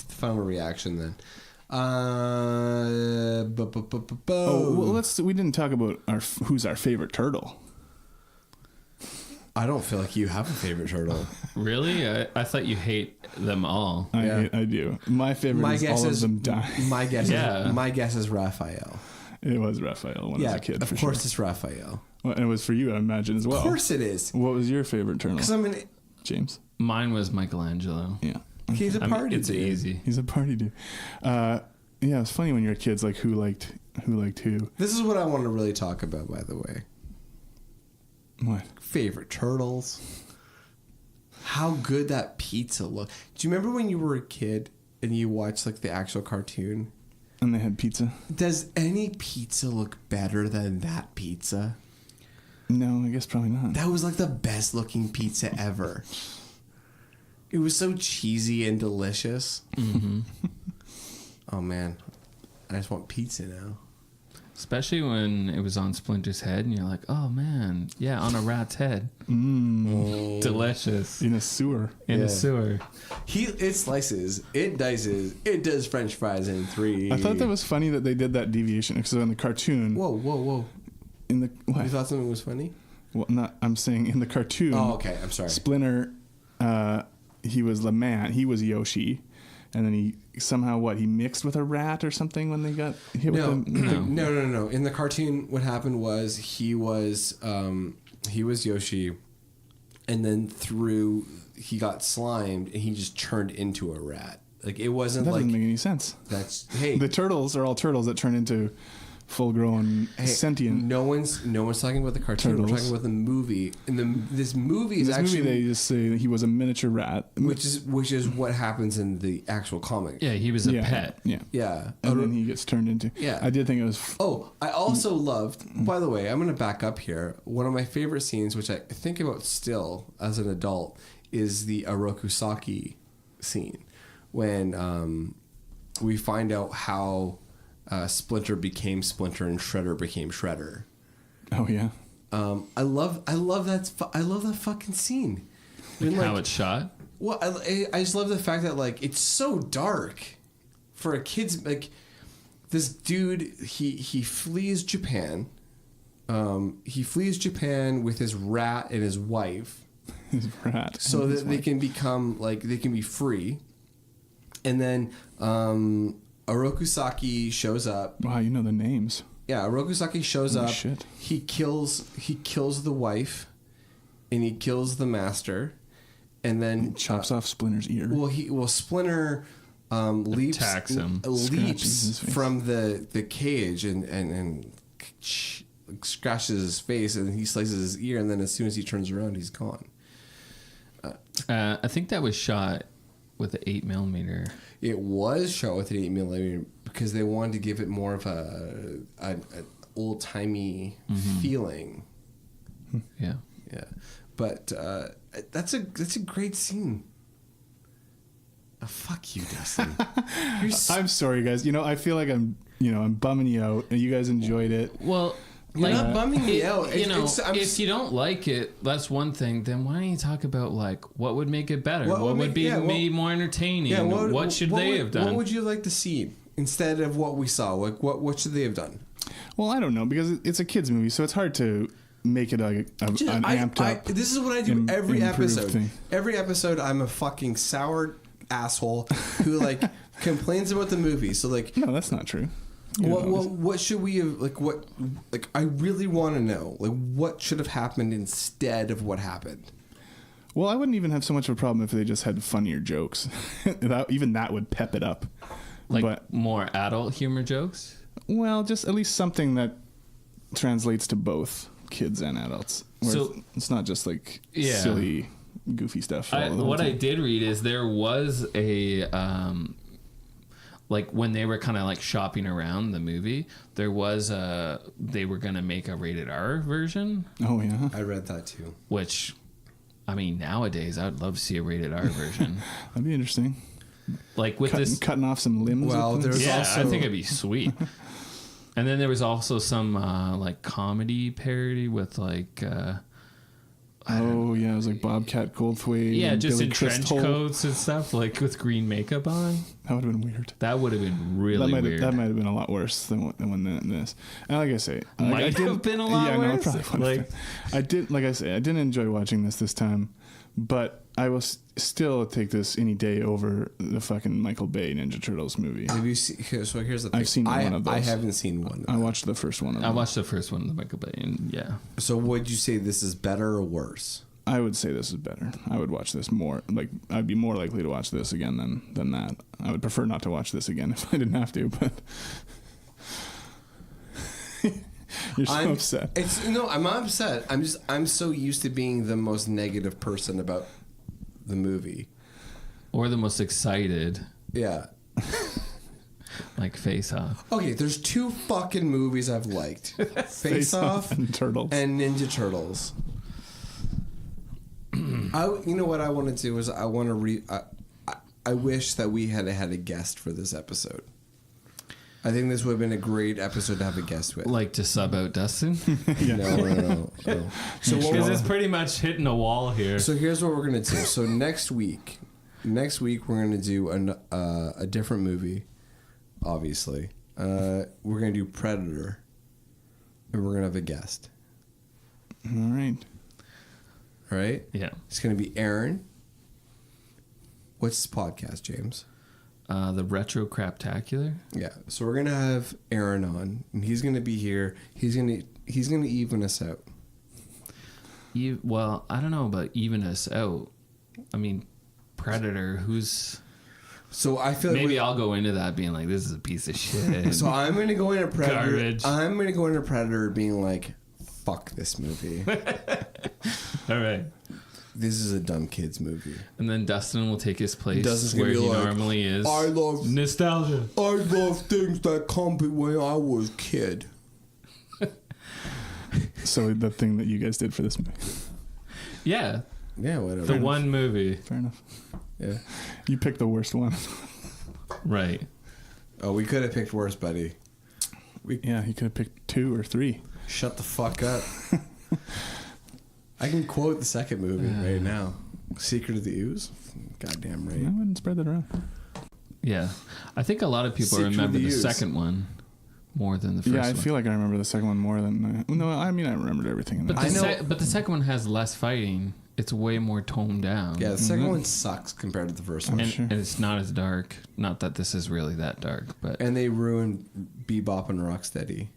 D: final reaction then.
I: Oh, well, we didn't talk about who's our favorite turtle.
D: I don't feel like you have a favorite turtle.
J: Really? I thought you hate them all.
I: I do. My favorite is all of them die.
D: My guess is Raphael.
I: It was Raphael when I was a kid.
D: Of course it's Raphael.
I: Well, and it was for you, I imagine, as well.
D: Of course it is.
I: What was your favorite turtle?
D: Because
I: James?
J: Mine was Michelangelo.
I: Yeah.
D: He's a party dude.
J: It's easy.
I: He's a party dude. Yeah, it's funny when you're kids, like who liked who.
D: This is what I want to really talk about, by the way.
I: What?
D: Favorite turtles. How good that pizza looked. Do you remember when you were a kid and you watched like the actual cartoon?
I: And they had pizza?
D: Does any pizza look better than that pizza?
I: No, I guess probably not.
D: That was like the best looking pizza ever. It was so cheesy and delicious.
J: Mm-hmm.
D: Oh man, I just want pizza now.
J: Especially when it was on Splinter's head and you're like, oh man, yeah, on a rat's head. Delicious.
I: In a sewer.
J: In a sewer.
D: It slices, it dices, it does French fries in 3.
I: I thought that was funny that they did that deviation because in the cartoon.
D: Whoa.
I: In the what?
D: You thought something was funny?
I: Well, not. I'm saying in the cartoon.
D: Oh, okay. I'm sorry.
I: Splinter, he was the man. He was Yoshi, and then he somehow he mixed with a rat or something when they got hit with the
D: No. In the cartoon, what happened was he was Yoshi, and then he got slimed and he just turned into a rat. Like it wasn't
I: that
D: like
I: doesn't make any sense.
D: That's
I: the turtles are all turtles that turn into full-grown sentient.
D: No one's talking about the cartoon.
I: Turtles.
D: We're talking about the movie. And this movie is
I: this
D: actually
I: movie they just say he was a miniature rat,
D: which is what happens in the actual comic.
J: Yeah, he was a pet.
D: Yeah.
I: And then he gets turned into.
D: Yeah.
I: I did think it was.
D: I also loved. By the way, I'm going to back up here. One of my favorite scenes, which I think about still as an adult, is the Orokusaki scene when we find out how. Splinter became Splinter and Shredder became Shredder.
I: Oh yeah.
D: I love that fucking scene.
J: Like how it's shot.
D: Well, I just love the fact that like it's so dark for a kid's like this dude. He flees Japan. He flees Japan with his rat and his wife.
I: His rat.
D: So that they can become like they can be free, and then. Orokusaki shows up.
I: Wow, you know the names.
D: Yeah, Orokusaki shows up.
I: Shit.
D: He kills the wife, and he kills the master, and then
I: he chops off Splinter's ear.
D: Splinter
J: attacks him,
D: leaps from the cage and scratches his face, and he slices his ear, and then as soon as he turns around, he's gone.
J: I think that was shot with an 8mm.
D: It was shot with an 8mm because they wanted to give it more of an old timey feeling.
J: Yeah.
D: But that's a great scene. Oh, fuck you, Dustin.
I: I'm sorry, guys. I feel like I'm bumming you out, and you guys enjoyed it.
J: Well.
D: You're not bumming me out.
J: If you don't like it, that's one thing. Then why don't you talk about like what would make it better? What would be made more entertaining? Yeah, what should they have done?
D: What would you like to see instead of what we saw? Like what should they have done?
I: Well, I don't know because it's a kids movie, so it's hard to make it an amped up.
D: This is what I do every episode.
I: Thing.
D: Every episode, I'm a fucking sour asshole who like complains about the movie. So like,
I: no, that's not true.
D: What should we have I really want to know what should have happened instead of what happened.
I: Well, I wouldn't even have so much of a problem if they just had funnier jokes. Even that would pep it up.
J: But more adult humor jokes?
I: Well, just at least something that translates to both kids and adults. So it's not just like silly, goofy stuff.
J: What I did read is there was a... like when they were kind of like shopping around the movie, there was they were going to make a rated R version.
I: Oh, yeah.
D: I read that too.
J: Which, I mean, nowadays I would love to see a rated R version.
I: That'd be interesting.
J: Like with
I: cutting off some limbs.
D: Well, there's also...
J: I think it'd be sweet. And then there was also some like comedy parody with like...
I: Oh, yeah, it was like Bobcat Goldthwait.
J: Yeah, just
I: Billy
J: in trench coats and stuff, like with green makeup on.
I: That would have been weird.
J: That would have been really weird.
I: That might have been a lot worse than this. And like I say...
J: Might have been a lot worse?
I: No, it probably would have been. Like I say, I didn't enjoy watching this time, but I will still take this any day over the fucking Michael Bay Ninja Turtles movie.
D: Have you seen... So here's the thing.
I: I've seen one of those.
D: I haven't seen one.
I: I watched the first one of them.
J: I watched the first one of the Michael Bay, and yeah.
D: So would you say this is better or worse?
I: I would say this is better. I would watch this more. Like, I'd be more likely to watch this again than that. I would prefer not to watch this again if I didn't have to, but... You're so upset.
D: I'm not upset. I'm so used to being the most negative person about the movie.
J: Or the most excited.
D: Yeah.
J: Like Face Off.
D: Okay, there's two fucking movies I've liked. Face Off
I: and Turtles.
D: And Ninja Turtles. You know what I want to do is I want to I wish that we had a guest for this episode. I think this would have been a great episode to have a guest with.
J: Like to sub out Dustin?
D: Yeah. No. So
J: because it's pretty much hitting a wall here.
D: So here's what we're gonna do. So next week we're gonna do a different movie. Obviously, we're gonna do Predator, and we're gonna have a guest.
I: All right.
D: Right?
J: Yeah.
D: It's going to be Aaron. What's his podcast, James?
J: The Retro Craptacular.
D: Yeah. So we're going to have Aaron on, and he's going to be here. He's going to even us out.
J: Well, I don't know about even us out. I mean, Predator, who's...
D: So I feel like
J: maybe I'll go into that being like, this is a piece of shit.
D: So I'm going to go into Predator.
J: Garbage.
D: I'm going to go into Predator being like, fuck this movie.
J: All right.
D: This is a dumb kids movie.
J: And then Dustin will take his place
D: where
J: he
D: like,
J: normally is.
D: I love
J: nostalgia.
D: I love things that come when I was a kid.
I: So the thing that you guys did for this movie.
J: Yeah.
D: Yeah, whatever.
J: The one movie.
I: Fair enough.
D: Yeah.
I: You picked the worst one.
J: Right.
D: Oh, we could have picked worse, buddy.
I: Yeah, he could have picked 2 or 3.
D: Shut the fuck up. I can quote the second movie right now. Secret of the Ooze? Goddamn right.
I: I wouldn't spread that around.
J: Yeah. I think a lot of people remember the second one more than the first one.
I: Yeah, I feel like I remember the second one more than... No, I mean, I remembered everything in that.
J: But the second one has less fighting. It's way more toned down.
D: Yeah, the second one sucks compared to the first one.
J: And it's not as dark. Not that this is really that dark, but...
D: And they ruined Bebop and Rocksteady.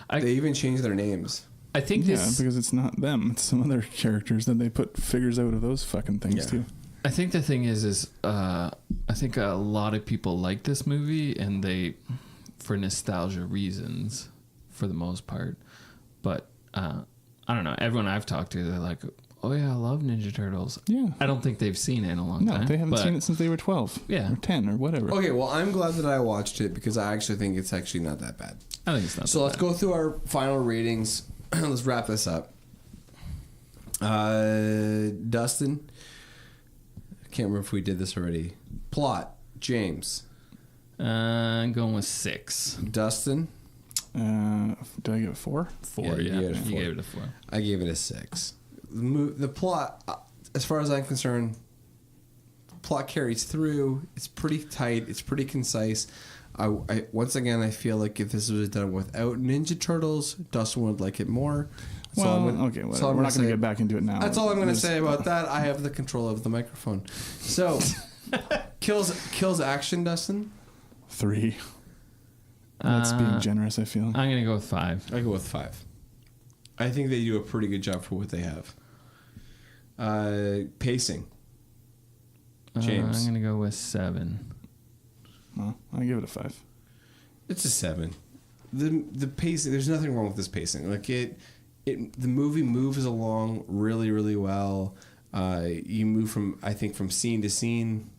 D: They even changed their names.
J: I think
I: because it's not them. It's some other characters that they put figures out of those fucking things too.
J: I think the thing is I think a lot of people like this movie and they, for nostalgia reasons, for the most part. But I don't know. Everyone I've talked to, they're like, oh yeah, I love Ninja Turtles.
I: Yeah.
J: I don't think they've seen it in a long time.
I: No, they haven't seen it since they were 12.
J: Yeah.
I: Or 10 or whatever.
D: Okay, well, I'm glad that I watched it because I actually think it's actually not that bad.
J: I think it's not
D: so let's go through our final ratings. Let's wrap this up. Dustin. I can't remember if we did this already. Plot. James.
J: I'm going with 6.
D: Dustin.
I: Did I give it 4?
J: 4,
D: yeah.
J: You gave it a 4.
D: I gave it a 6. The plot, as far as I'm concerned, plot carries through. It's pretty tight. It's pretty concise. I once again, I feel like if this was done without Ninja Turtles, Dustin would like it more.
I: Well, we're not going to get back into it now.
D: That's all I'm going to say about that. I have the control of the microphone. So, Kills action, Dustin?
I: 3. That's being generous, I feel.
J: I'm going to go with 5.
D: I go with 5. I think they do a pretty good job for what they have. Pacing. James.
J: I'm going to go with 7.
I: Well, I give it a 5.
D: It's a 7. The pacing, there's nothing wrong with this pacing. Like the movie moves along really, really well. You move from scene to scene.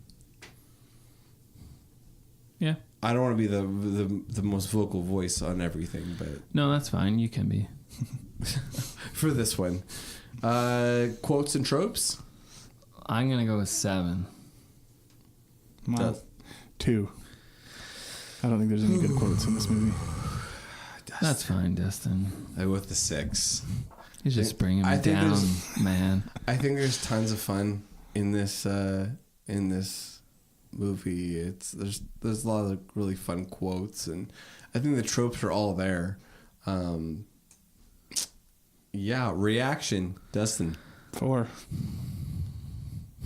J: Yeah.
D: I don't want to be the most vocal voice on everything, but
J: No, that's fine. You can be.
D: for this one, quotes and tropes.
J: I'm going to go with 7.
I: Well, 2. I don't think there's any good quotes in this movie.
J: That's fine, Dustin.
D: I go with the 6.
J: You're just bringing me down, man.
D: I think there's tons of fun in this movie. There's a lot of really fun quotes, and I think the tropes are all there. Yeah, reaction, Dustin.
I: 4.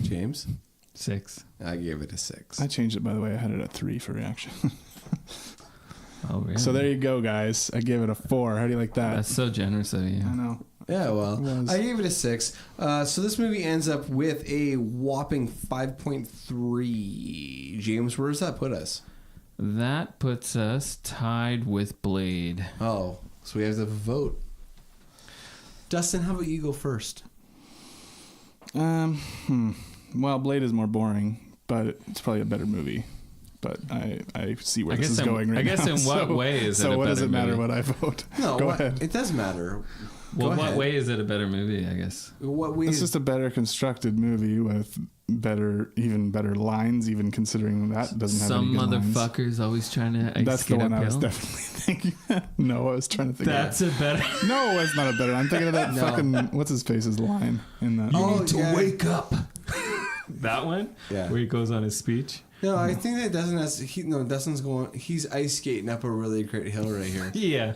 D: James?
J: 6.
D: I gave it a 6.
I: I changed it, by the way. I had it at 3 for reaction.
J: Oh, really?
I: So there you go, guys. I gave it a 4. How do you like that?
J: That's so generous of you.
I: I know.
D: Yeah, well, I gave it a 6. So this movie ends up with a whopping 5.3. James, where does that put us?
J: That puts us tied with Blade.
D: Oh, so we have to vote. Dustin, how about you go first?
I: Well, Blade is more boring, but it's probably a better movie. But I see where this is going right now.
J: I guess in what way is it a better movie? So
I: what does it matter what I vote?
D: No,
I: go ahead.
D: It does matter.
J: Well, what way is it a better movie, I guess?
D: What way?
I: It's just a better constructed movie with even better lines, even considering that doesn't have
J: Some
I: any good lines.
J: motherfuckers always trying to
I: That's the one
J: uphill.
I: I was definitely thinking. No, I was trying to think
J: That's
I: of
J: a better...
I: No, it's not a better. I'm thinking of that fucking... What's his face's line in that?
D: You need to wake up.
J: That one?
D: Yeah.
J: Where he goes on his speech?
D: No, I think that Dustin's going... He's ice skating up a really great hill right here.
J: Yeah.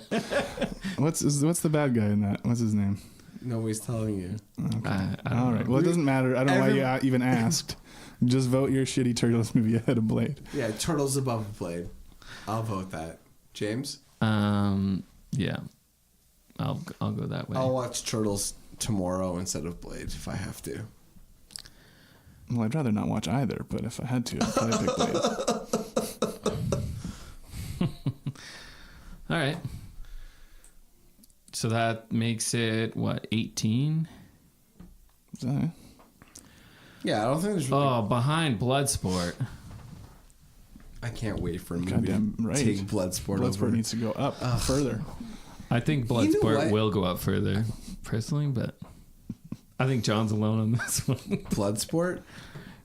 I: What's the bad guy in that? What's his name?
D: Nobody's telling you.
I: Okay.
J: I don't
I: All right.
J: know.
I: Well, it doesn't matter. I don't know why you even asked. Just vote your shitty Turtles movie ahead of Blade.
D: Yeah, Turtles above Blade. I'll vote that. James?
J: Yeah. I'll go that way.
D: I'll watch Turtles tomorrow instead of Blade if I have to.
I: Well, I'd rather not watch either, but if I had to, I'd probably pick Blade.
J: All right. So that makes it, 18?
I: Is that it?
D: Yeah, I don't think there's really...
J: Oh, behind Bloodsport.
D: I can't wait for a movie
I: Goddamn
D: to
I: right.
D: take Bloodsport over.
I: Bloodsport needs to go up further.
J: I think
D: You know
J: Bloodsport
D: what?
J: will go up further, personally, but I think John's alone on this one.
D: Bloodsport?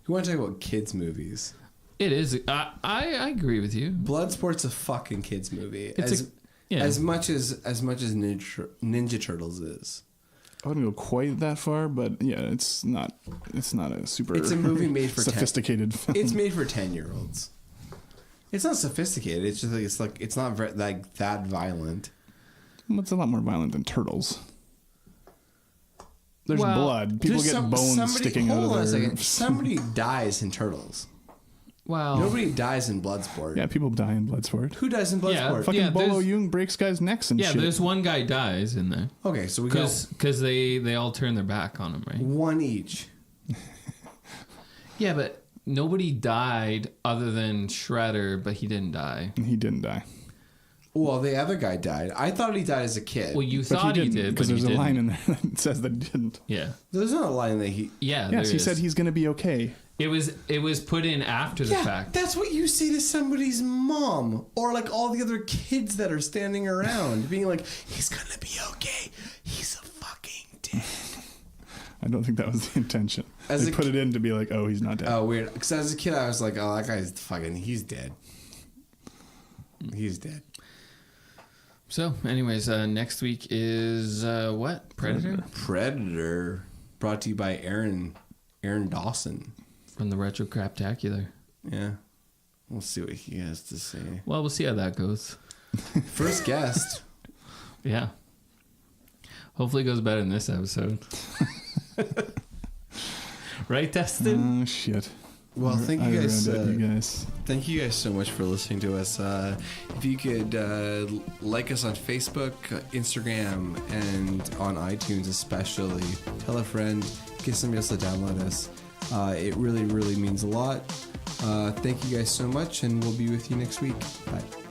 D: You want to talk about kids' movies?
J: It is. I agree with you.
D: Bloodsport's a fucking kids' movie.
J: It's
D: as much as Ninja Turtles is.
I: I wouldn't go quite that far, but yeah, it's not a super.
D: It's a movie made for
I: sophisticated film.
D: It's made for 10-year-olds. It's not sophisticated. It's just it's not like that violent.
I: It's a lot more violent than Turtles. There's blood. People get bones sticking out of their...
D: Hold on a second. Somebody dies in Turtles.
J: Wow.
D: Nobody dies in Bloodsport.
I: Yeah, people die in Bloodsport.
D: Who dies in Bloodsport?
I: Fucking Bolo Young breaks guys' necks and shit.
J: Yeah, there's one guy dies in there.
D: Okay, so we go...
J: Because they all turn their back on him, right?
D: One each.
J: Yeah, but nobody died other than Shredder, but he didn't die.
I: He didn't die.
D: Well, the other guy died. I thought he died as a kid.
J: Well, you thought he did,
I: because
J: but
I: there's
J: he
I: a line
J: didn't.
I: in there that says that he didn't.
J: Yeah.
D: There's not a line that he...
J: Yeah,
I: Yes, he
J: is.
I: said he's going to be okay.
J: It was put in after the fact.
D: That's what you say to somebody's mom or like all the other kids that are standing around, being like, "He's gonna be okay. He's a fucking dead."
I: I don't think that was the intention.
D: As
I: they
D: a
I: put it in to be like, "Oh, he's not dead."
D: Oh, weird. Because as a kid, I was like, "Oh, that guy's fucking. He's dead. He's dead."
J: So, anyways, next week is what? Predator?
D: Predator, brought to you by Aaron Dawson
J: From the Retro Craptacular.
D: Yeah, we'll see what he has to say.
J: Well, we'll see how that goes.
D: First guest.
J: Yeah. Hopefully it goes better than this episode. Right, Dustin?
I: Oh, shit.
D: Well, thank you guys.
I: You guys.
D: Thank you guys so much for listening to us. If you could like us on Facebook, Instagram, and on iTunes especially. Tell a friend. Get somebody else to download us. It really, really means a lot. Thank you guys so much, and we'll be with you next week. Bye.